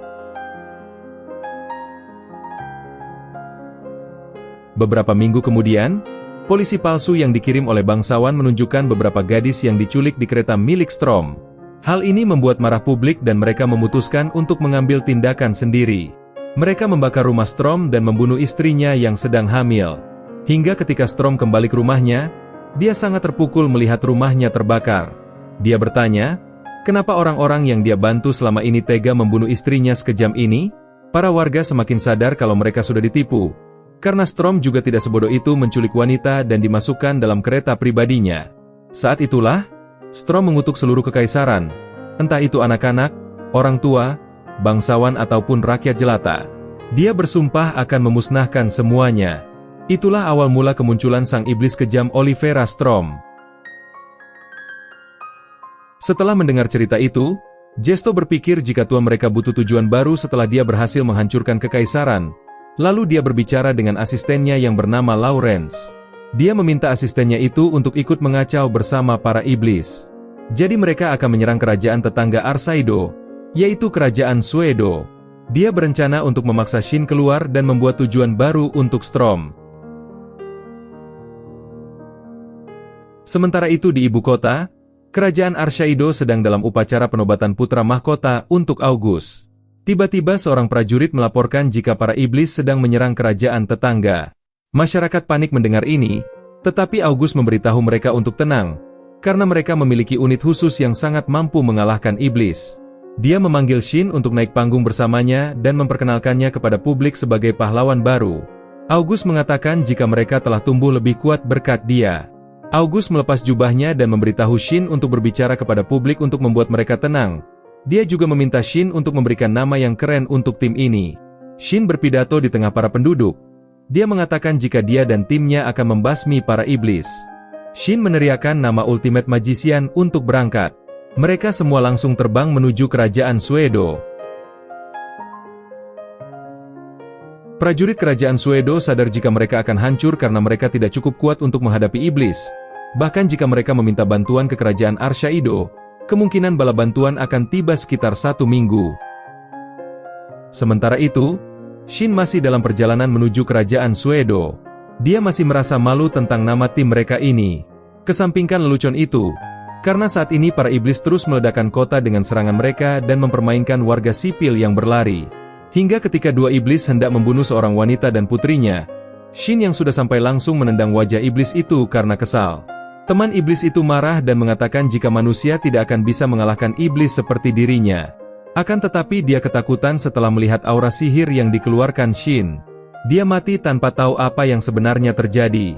Beberapa minggu kemudian, polisi palsu yang dikirim oleh bangsawan menunjukkan beberapa gadis yang diculik di kereta milik Storm. Hal ini membuat marah publik dan mereka memutuskan untuk mengambil tindakan sendiri. Mereka membakar rumah Storm dan membunuh istrinya yang sedang hamil. Hingga ketika Storm kembali ke rumahnya, dia sangat terpukul melihat rumahnya terbakar. Dia bertanya, kenapa orang-orang yang dia bantu selama ini tega membunuh istrinya sekejam ini? Para warga semakin sadar kalau mereka sudah ditipu. Karena Storm juga tidak sebodoh itu menculik wanita dan dimasukkan dalam kereta pribadinya. Saat itulah, Storm mengutuk seluruh Kekaisaran, entah itu anak-anak, orang tua, bangsawan ataupun rakyat jelata. Dia bersumpah akan memusnahkan semuanya. Itulah awal mula kemunculan sang iblis kejam Olivera Storm. Setelah mendengar cerita itu, Jesto berpikir jika tuan mereka butuh tujuan baru setelah dia berhasil menghancurkan Kekaisaran. Lalu dia berbicara dengan asistennya yang bernama Lawrence. Dia meminta asistennya itu untuk ikut mengacau bersama para iblis. Jadi mereka akan menyerang kerajaan tetangga Arsaido, yaitu kerajaan Suedo. Dia berencana untuk memaksa Shin keluar dan membuat tujuan baru untuk Storm. Sementara itu di ibu kota, kerajaan Arsaido sedang dalam upacara penobatan putra mahkota untuk August. Tiba-tiba seorang prajurit melaporkan jika para iblis sedang menyerang kerajaan tetangga. Masyarakat panik mendengar ini, tetapi August memberitahu mereka untuk tenang, karena mereka memiliki unit khusus yang sangat mampu mengalahkan iblis. Dia memanggil Shin untuk naik panggung bersamanya dan memperkenalkannya kepada publik sebagai pahlawan baru. August mengatakan jika mereka telah tumbuh lebih kuat berkat dia. August melepas jubahnya dan memberitahu Shin untuk berbicara kepada publik untuk membuat mereka tenang. Dia juga meminta Shin untuk memberikan nama yang keren untuk tim ini. Shin berpidato di tengah para penduduk. Dia mengatakan jika dia dan timnya akan membasmi para iblis. Shin meneriakkan nama Ultimate Magician untuk berangkat. Mereka semua langsung terbang menuju kerajaan Suedo. Prajurit kerajaan Suedo sadar jika mereka akan hancur karena mereka tidak cukup kuat untuk menghadapi iblis. Bahkan jika mereka meminta bantuan ke kerajaan Arshaido, kemungkinan bala bantuan akan tiba sekitar 1 minggu. Sementara itu, Shin masih dalam perjalanan menuju kerajaan Suedo. Dia masih merasa malu tentang nama tim mereka ini. Kesampingkan lelucon itu, karena saat ini para iblis terus meledakkan kota dengan serangan mereka dan mempermainkan warga sipil yang berlari. Hingga ketika 2 iblis hendak membunuh seorang wanita dan putrinya, Shin yang sudah sampai langsung menendang wajah iblis itu karena kesal. Teman iblis itu marah dan mengatakan jika manusia tidak akan bisa mengalahkan iblis seperti dirinya. Akan tetapi dia ketakutan setelah melihat aura sihir yang dikeluarkan Shin. Dia mati tanpa tahu apa yang sebenarnya terjadi.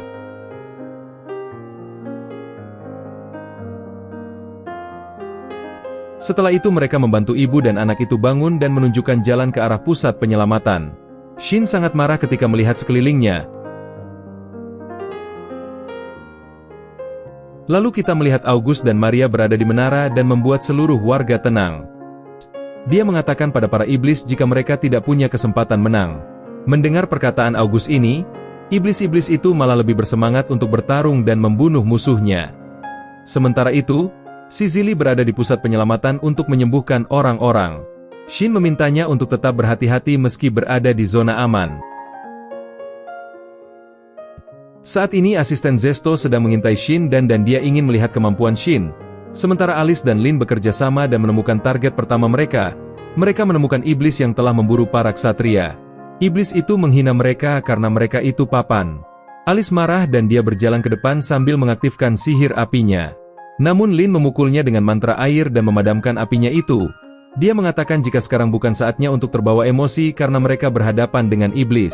Setelah itu mereka membantu ibu dan anak itu bangun dan menunjukkan jalan ke arah pusat penyelamatan. Shin sangat marah ketika melihat sekelilingnya. Lalu kita melihat August dan Maria berada di menara dan membuat seluruh warga tenang. Dia mengatakan pada para iblis jika mereka tidak punya kesempatan menang. Mendengar perkataan August ini, iblis-iblis itu malah lebih bersemangat untuk bertarung dan membunuh musuhnya. Sementara itu, Sizili berada di pusat penyelamatan untuk menyembuhkan orang-orang. Shin memintanya untuk tetap berhati-hati meski berada di zona aman. Saat ini asisten Zesto sedang mengintai Shin dan dia ingin melihat kemampuan Shin. Sementara Alice dan Lin bekerja sama dan menemukan target pertama mereka. Mereka menemukan iblis yang telah memburu para ksatria. Iblis itu menghina mereka karena mereka itu papan. Alice marah dan dia berjalan ke depan sambil mengaktifkan sihir apinya. Namun Lin memukulnya dengan mantra air dan memadamkan apinya itu. Dia mengatakan jika sekarang bukan saatnya untuk terbawa emosi karena mereka berhadapan dengan iblis.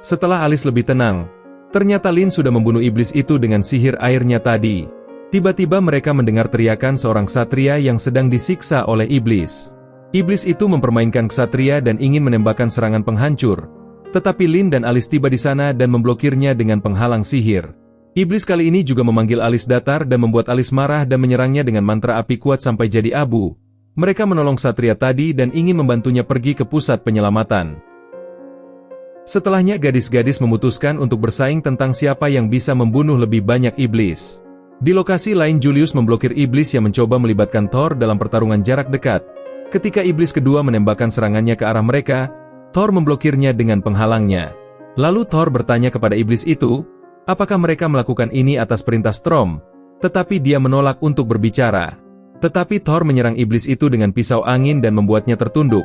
Setelah Alice lebih tenang, ternyata Lin sudah membunuh iblis itu dengan sihir airnya tadi. Tiba-tiba mereka mendengar teriakan seorang ksatria yang sedang disiksa oleh iblis. Iblis itu mempermainkan ksatria dan ingin menembakkan serangan penghancur. Tetapi Lin dan Alice tiba di sana dan memblokirnya dengan penghalang sihir. Iblis kali ini juga memanggil Alice datar dan membuat Alice marah dan menyerangnya dengan mantra api kuat sampai jadi abu. Mereka menolong ksatria tadi dan ingin membantunya pergi ke pusat penyelamatan. Setelahnya gadis-gadis memutuskan untuk bersaing tentang siapa yang bisa membunuh lebih banyak iblis. Di lokasi lain Julius memblokir iblis yang mencoba melibatkan Thor dalam pertarungan jarak dekat. Ketika iblis kedua menembakkan serangannya ke arah mereka, Thor memblokirnya dengan penghalangnya. Lalu Thor bertanya kepada iblis itu, apakah mereka melakukan ini atas perintah Strom? Tetapi dia menolak untuk berbicara. Tetapi Thor menyerang iblis itu dengan pisau angin dan membuatnya tertunduk.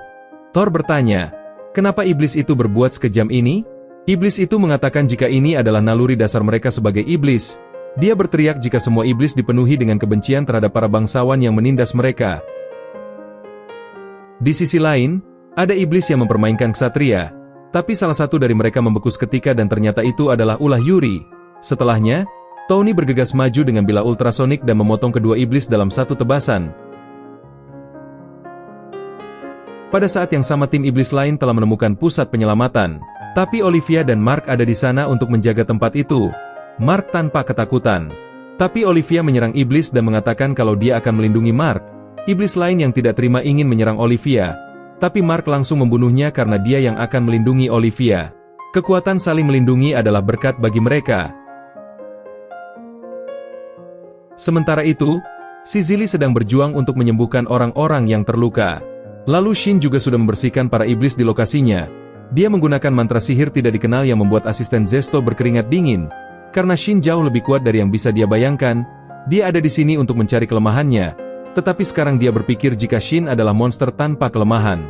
Thor bertanya, kenapa iblis itu berbuat sekejam ini? Iblis itu mengatakan jika ini adalah naluri dasar mereka sebagai iblis. Dia berteriak jika semua iblis dipenuhi dengan kebencian terhadap para bangsawan yang menindas mereka. Di sisi lain, ada iblis yang mempermainkan ksatria. Tapi salah satu dari mereka membeku seketika dan ternyata itu adalah ulah Yuri. Setelahnya, Tony bergegas maju dengan bilah ultrasonik dan memotong kedua iblis dalam satu tebasan. Pada saat yang sama tim iblis lain telah menemukan pusat penyelamatan. Tapi Olivia dan Mark ada di sana untuk menjaga tempat itu. Mark tanpa ketakutan. Tapi Olivia menyerang iblis dan mengatakan kalau dia akan melindungi Mark. Iblis lain yang tidak terima ingin menyerang Olivia. Tapi Mark langsung membunuhnya karena dia yang akan melindungi Olivia. Kekuatan saling melindungi adalah berkat bagi mereka. Sementara itu, Sizili sedang berjuang untuk menyembuhkan orang-orang yang terluka. Lalu Shin juga sudah membersihkan para iblis di lokasinya. Dia menggunakan mantra sihir tidak dikenal yang membuat asisten Zesto berkeringat dingin. Karena Shin jauh lebih kuat dari yang bisa dia bayangkan, dia ada di sini untuk mencari kelemahannya. Tetapi sekarang dia berpikir jika Shin adalah monster tanpa kelemahan.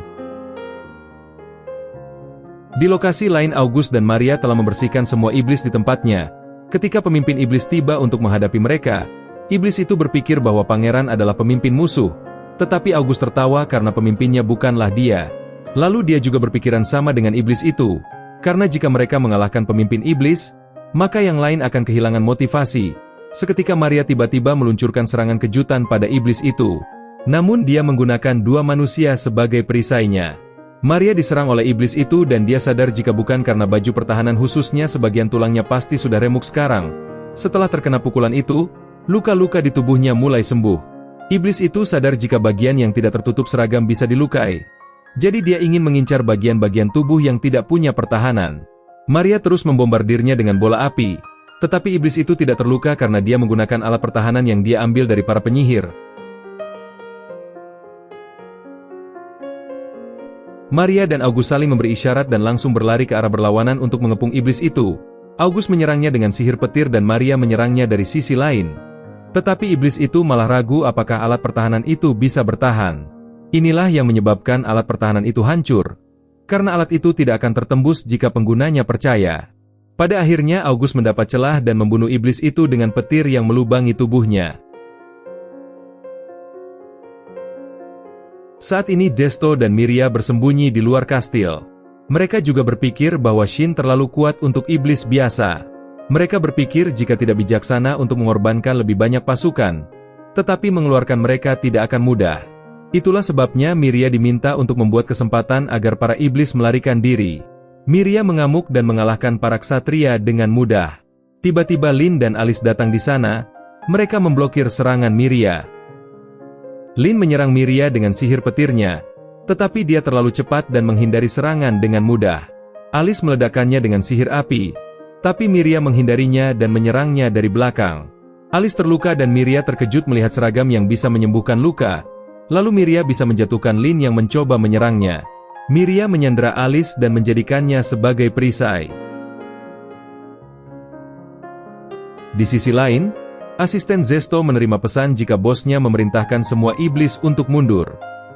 Di lokasi lain August dan Maria telah membersihkan semua iblis di tempatnya. Ketika pemimpin iblis tiba untuk menghadapi mereka, Iblis itu berpikir bahwa pangeran adalah pemimpin musuh, tetapi August tertawa karena pemimpinnya bukanlah dia. Lalu dia juga berpikiran sama dengan iblis itu, karena jika mereka mengalahkan pemimpin iblis, maka yang lain akan kehilangan motivasi. Seketika Maria tiba-tiba meluncurkan serangan kejutan pada iblis itu. Namun dia menggunakan dua manusia sebagai perisainya. Maria diserang oleh iblis itu dan dia sadar jika bukan karena baju pertahanan khususnya sebagian tulangnya pasti sudah remuk sekarang. Setelah terkena pukulan itu, luka-luka di tubuhnya mulai sembuh. Iblis itu sadar jika bagian yang tidak tertutup seragam bisa dilukai. Jadi dia ingin mengincar bagian-bagian tubuh yang tidak punya pertahanan. Maria terus membombardirnya dengan bola api. Tetapi iblis itu tidak terluka karena dia menggunakan alat pertahanan yang dia ambil dari para penyihir. Maria dan August saling memberi isyarat dan langsung berlari ke arah berlawanan untuk mengepung iblis itu. August menyerangnya dengan sihir petir dan Maria menyerangnya dari sisi lain. Tetapi iblis itu malah ragu apakah alat pertahanan itu bisa bertahan. Inilah yang menyebabkan alat pertahanan itu hancur. Karena alat itu tidak akan tertembus jika penggunanya percaya. Pada akhirnya August mendapat celah dan membunuh iblis itu dengan petir yang melubangi tubuhnya. Saat ini Zesto dan Miria bersembunyi di luar kastil. Mereka juga berpikir bahwa Shin terlalu kuat untuk iblis biasa. Mereka berpikir jika tidak bijaksana untuk mengorbankan lebih banyak pasukan, tetapi mengeluarkan mereka tidak akan mudah. Itulah sebabnya Miria diminta untuk membuat kesempatan agar para iblis melarikan diri. Miria mengamuk dan mengalahkan para ksatria dengan mudah. Tiba-tiba Lin dan Alice datang di sana, mereka memblokir serangan Miria. Lin menyerang Miria dengan sihir petirnya, tetapi dia terlalu cepat dan menghindari serangan dengan mudah. Alice meledakkannya dengan sihir api, tapi Miria menghindarinya dan menyerangnya dari belakang. Alice terluka dan Miria terkejut melihat seragam yang bisa menyembuhkan luka. Lalu Miria bisa menjatuhkan Lin yang mencoba menyerangnya. Miria menyandera Alice dan menjadikannya sebagai perisai. Di sisi lain, asisten Zesto menerima pesan jika bosnya memerintahkan semua iblis untuk mundur.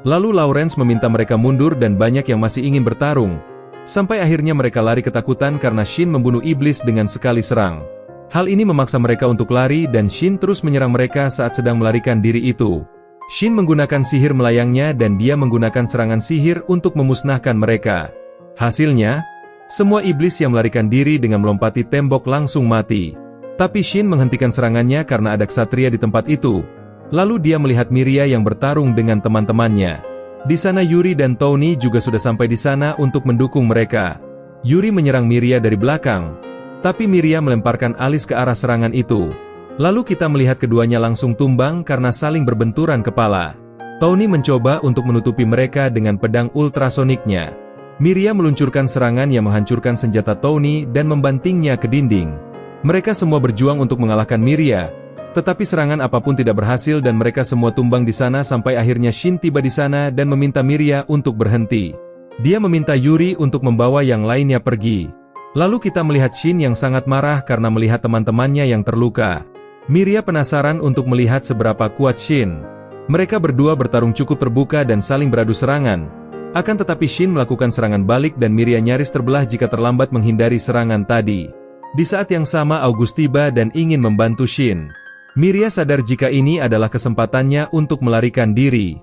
Lalu Lawrence meminta mereka mundur dan banyak yang masih ingin bertarung. Sampai akhirnya mereka lari ketakutan karena Shin membunuh iblis dengan sekali serang. Hal ini memaksa mereka untuk lari dan Shin terus menyerang mereka saat sedang melarikan diri itu. Shin menggunakan sihir melayangnya dan dia menggunakan serangan sihir untuk memusnahkan mereka. Hasilnya, semua iblis yang melarikan diri dengan melompati tembok langsung mati. Tapi Shin menghentikan serangannya karena ada ksatria di tempat itu. Lalu dia melihat Miria yang bertarung dengan teman-temannya. Di sana Yuri dan Tony juga sudah sampai di sana untuk mendukung mereka. Yuri menyerang Miria dari belakang, tapi Miria melemparkan Alice ke arah serangan itu. Lalu kita melihat keduanya langsung tumbang karena saling berbenturan kepala. Tony mencoba untuk menutupi mereka dengan pedang ultrasoniknya. Miria meluncurkan serangan yang menghancurkan senjata Tony dan membantingnya ke dinding. Mereka semua berjuang untuk mengalahkan Miria, tetapi serangan apapun tidak berhasil dan mereka semua tumbang di sana sampai akhirnya Shin tiba di sana dan meminta Miria untuk berhenti. Dia meminta Yuri untuk membawa yang lainnya pergi. Lalu kita melihat Shin yang sangat marah karena melihat teman-temannya yang terluka. Miria penasaran untuk melihat seberapa kuat Shin. Mereka berdua bertarung cukup terbuka dan saling beradu serangan. Akan tetapi Shin melakukan serangan balik dan Miria nyaris terbelah jika terlambat menghindari serangan tadi. Di saat yang sama August tiba dan ingin membantu Shin. Miria sadar jika ini adalah kesempatannya untuk melarikan diri.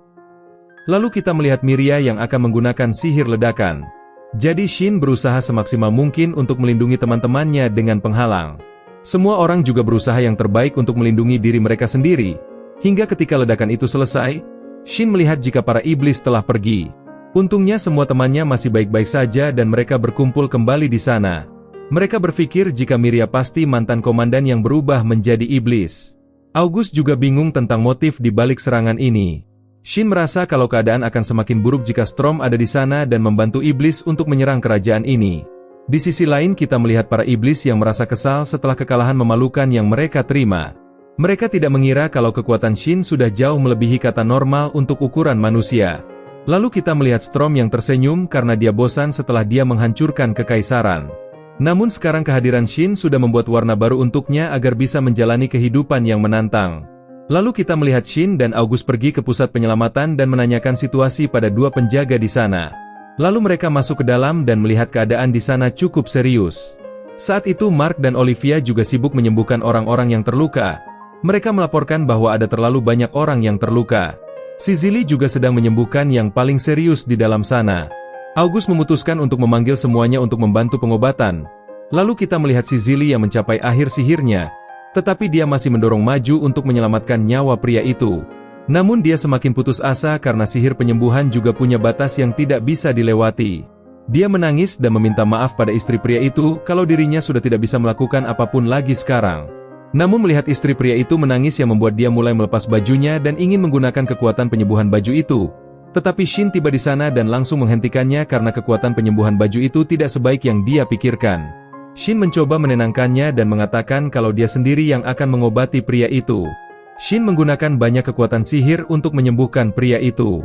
Lalu kita melihat Miria yang akan menggunakan sihir ledakan. Jadi Shin berusaha semaksimal mungkin untuk melindungi teman-temannya dengan penghalang. Semua orang juga berusaha yang terbaik untuk melindungi diri mereka sendiri. Hingga ketika ledakan itu selesai, Shin melihat jika para iblis telah pergi. Untungnya semua temannya masih baik-baik saja dan mereka berkumpul kembali di sana. Mereka berpikir jika Miria pasti mantan komandan yang berubah menjadi iblis. August juga bingung tentang motif di balik serangan ini. Shin merasa kalau keadaan akan semakin buruk jika Storm ada di sana dan membantu iblis untuk menyerang kerajaan ini. Di sisi lain kita melihat para iblis yang merasa kesal setelah kekalahan memalukan yang mereka terima. Mereka tidak mengira kalau kekuatan Shin sudah jauh melebihi kata normal untuk ukuran manusia. Lalu kita melihat Storm yang tersenyum karena dia bosan setelah dia menghancurkan kekaisaran. Namun sekarang kehadiran Shin sudah membuat warna baru untuknya agar bisa menjalani kehidupan yang menantang. Lalu kita melihat Shin dan August pergi ke pusat penyelamatan dan menanyakan situasi pada dua penjaga di sana. Lalu mereka masuk ke dalam dan melihat keadaan di sana cukup serius. Saat itu Mark dan Olivia juga sibuk menyembuhkan orang-orang yang terluka. Mereka melaporkan bahwa ada terlalu banyak orang yang terluka. Si Zili juga sedang menyembuhkan yang paling serius di dalam sana. August memutuskan untuk memanggil semuanya untuk membantu pengobatan. Lalu kita melihat si Zili yang mencapai akhir sihirnya, tetapi dia masih mendorong maju untuk menyelamatkan nyawa pria itu. Namun dia semakin putus asa karena sihir penyembuhan juga punya batas yang tidak bisa dilewati. Dia menangis dan meminta maaf pada istri pria itu kalau dirinya sudah tidak bisa melakukan apapun lagi sekarang. Namun melihat istri pria itu menangis yang membuat dia mulai melepas bajunya dan ingin menggunakan kekuatan penyembuhan baju itu. Tetapi Shin tiba di sana dan langsung menghentikannya karena kekuatan penyembuhan baju itu tidak sebaik yang dia pikirkan. Shin mencoba menenangkannya dan mengatakan kalau dia sendiri yang akan mengobati pria itu. Shin menggunakan banyak kekuatan sihir untuk menyembuhkan pria itu.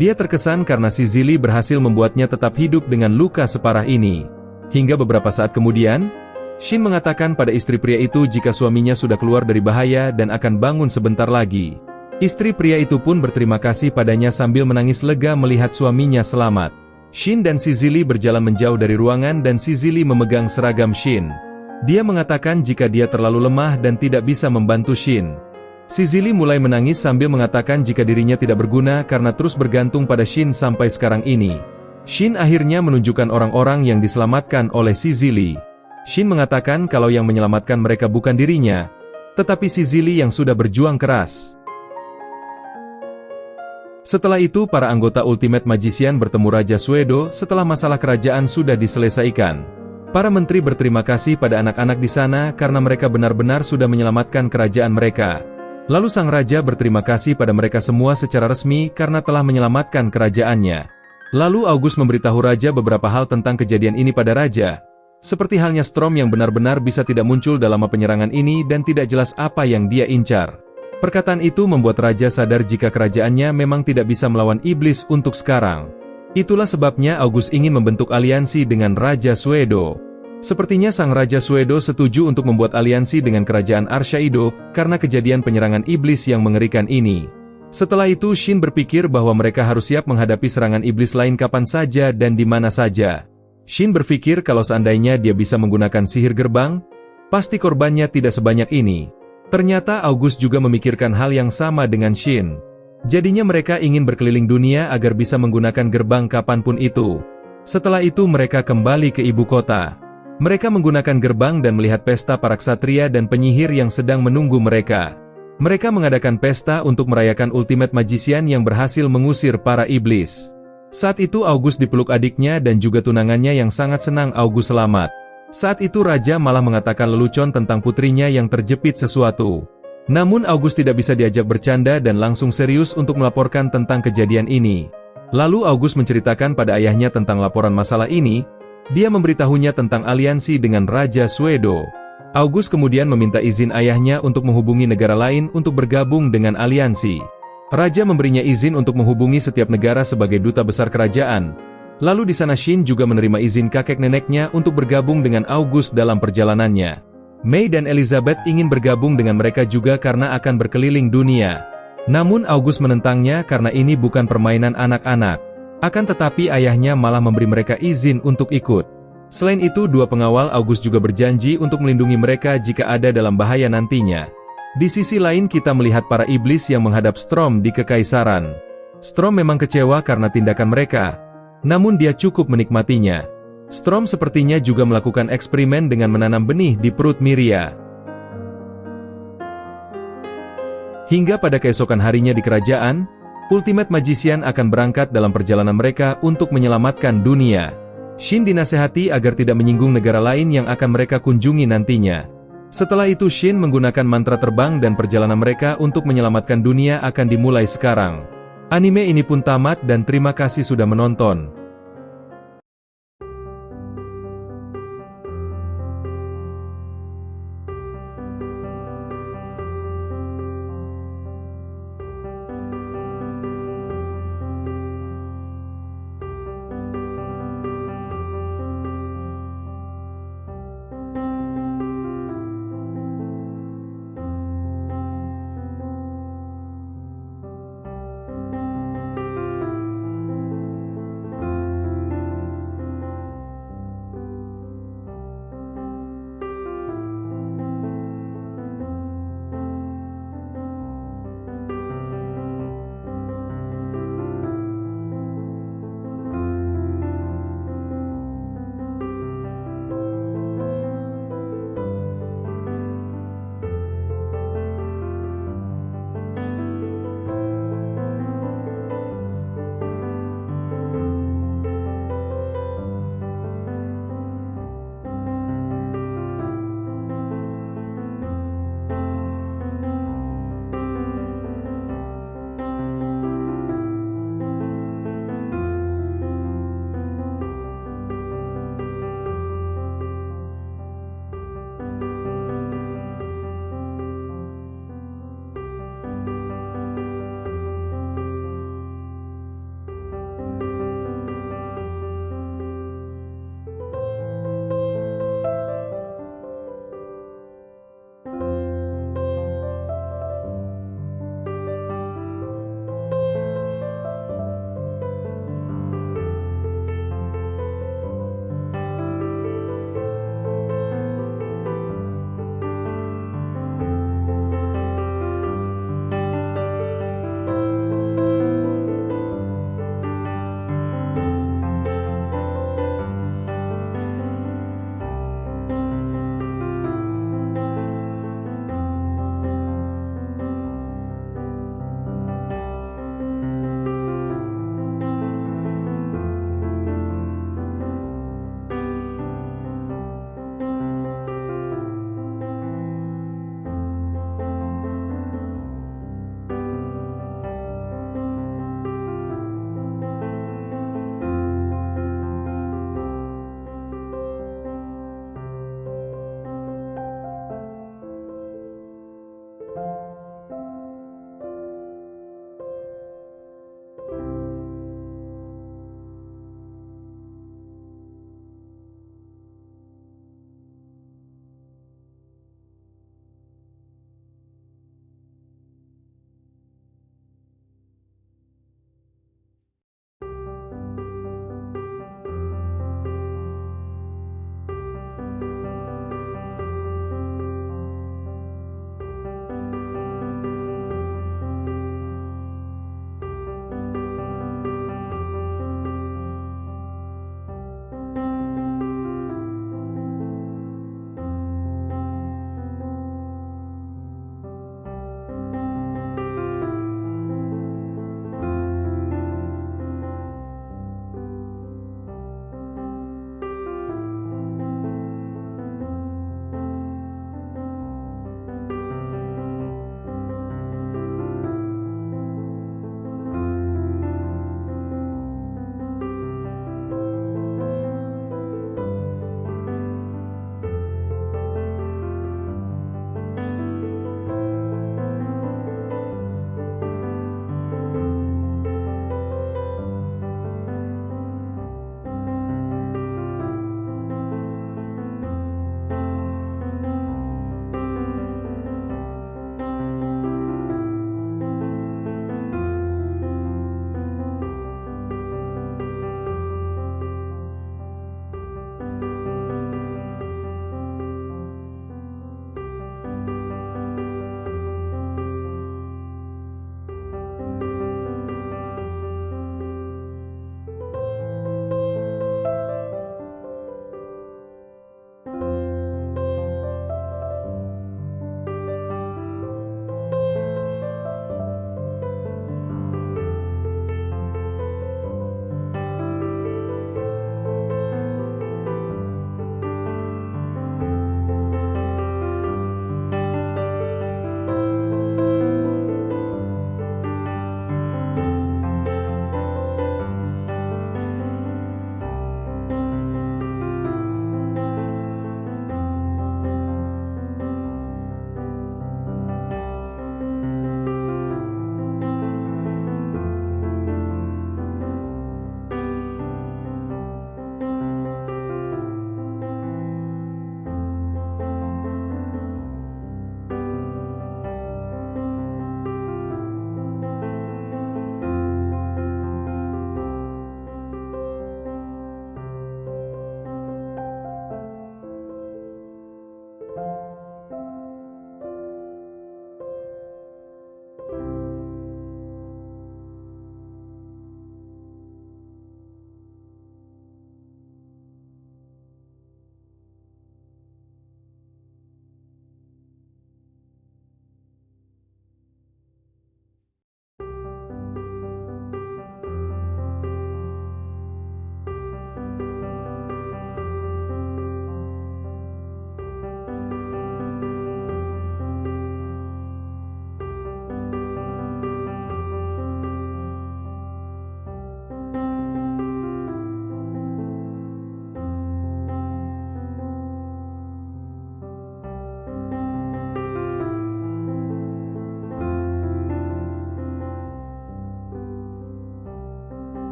Dia terkesan karena si Zili berhasil membuatnya tetap hidup dengan luka separah ini. Hingga beberapa saat kemudian, Shin mengatakan pada istri pria itu jika suaminya sudah keluar dari bahaya dan akan bangun sebentar lagi. Istri pria itu pun berterima kasih padanya sambil menangis lega melihat suaminya selamat. Shin dan si Zili berjalan menjauh dari ruangan dan si Zili memegang seragam Shin. Dia mengatakan jika dia terlalu lemah dan tidak bisa membantu Shin. Si Zili mulai menangis sambil mengatakan jika dirinya tidak berguna karena terus bergantung pada Shin sampai sekarang ini. Shin akhirnya menunjukkan orang-orang yang diselamatkan oleh si Zili. Shin mengatakan kalau yang menyelamatkan mereka bukan dirinya, tetapi si Zili yang sudah berjuang keras. Setelah itu para anggota Ultimate Magician bertemu Raja Suedo setelah masalah kerajaan sudah diselesaikan. Para menteri berterima kasih pada anak-anak di sana karena mereka benar-benar sudah menyelamatkan kerajaan mereka. Lalu sang raja berterima kasih pada mereka semua secara resmi karena telah menyelamatkan kerajaannya. Lalu August memberitahu raja beberapa hal tentang kejadian ini pada raja. Seperti halnya Storm yang benar-benar bisa tidak muncul dalam penyerangan ini dan tidak jelas apa yang dia incar. Perkataan itu membuat raja sadar jika kerajaannya memang tidak bisa melawan iblis untuk sekarang. Itulah sebabnya August ingin membentuk aliansi dengan Raja Suedo. Sepertinya sang Raja Suedo setuju untuk membuat aliansi dengan kerajaan Arshaido karena kejadian penyerangan iblis yang mengerikan ini. Setelah itu Shin berpikir bahwa mereka harus siap menghadapi serangan iblis lain kapan saja dan di mana saja. Shin berpikir kalau seandainya dia bisa menggunakan sihir gerbang, pasti korbannya tidak sebanyak ini. Ternyata August juga memikirkan hal yang sama dengan Shin. Jadinya mereka ingin berkeliling dunia agar bisa menggunakan gerbang kapanpun itu. Setelah itu mereka kembali ke ibu kota. Mereka menggunakan gerbang dan melihat pesta para ksatria dan penyihir yang sedang menunggu mereka. Mereka mengadakan pesta untuk merayakan Ultimate Magician yang berhasil mengusir para iblis. Saat itu August dipeluk adiknya dan juga tunangannya yang sangat senang August selamat. Saat itu Raja malah mengatakan lelucon tentang putrinya yang terjepit sesuatu. Namun August tidak bisa diajak bercanda dan langsung serius untuk melaporkan tentang kejadian ini. Lalu August menceritakan pada ayahnya tentang laporan masalah ini. Dia memberitahunya tentang aliansi dengan Raja Suedo. August kemudian meminta izin ayahnya untuk menghubungi negara lain untuk bergabung dengan aliansi. Raja memberinya izin untuk menghubungi setiap negara sebagai duta besar kerajaan. Lalu di sana Shin juga menerima izin kakek neneknya untuk bergabung dengan August dalam perjalanannya. Mei dan Elizabeth ingin bergabung dengan mereka juga karena akan berkeliling dunia. Namun August menentangnya karena ini bukan permainan anak-anak. Akan tetapi ayahnya malah memberi mereka izin untuk ikut. Selain itu dua pengawal August juga berjanji untuk melindungi mereka jika ada dalam bahaya nantinya. Di sisi lain kita melihat para iblis yang menghadap Storm di kekaisaran. Storm memang kecewa karena tindakan mereka. Namun dia cukup menikmatinya. Storm sepertinya juga melakukan eksperimen dengan menanam benih di perut Miria. Hingga pada keesokan harinya di kerajaan, Ultimate Magician akan berangkat dalam perjalanan mereka untuk menyelamatkan dunia. Shin dinasehati agar tidak menyinggung negara lain yang akan mereka kunjungi nantinya. Setelah itu Shin menggunakan mantra terbang dan perjalanan mereka untuk menyelamatkan dunia akan dimulai sekarang. Anime ini pun tamat dan terima kasih sudah menonton.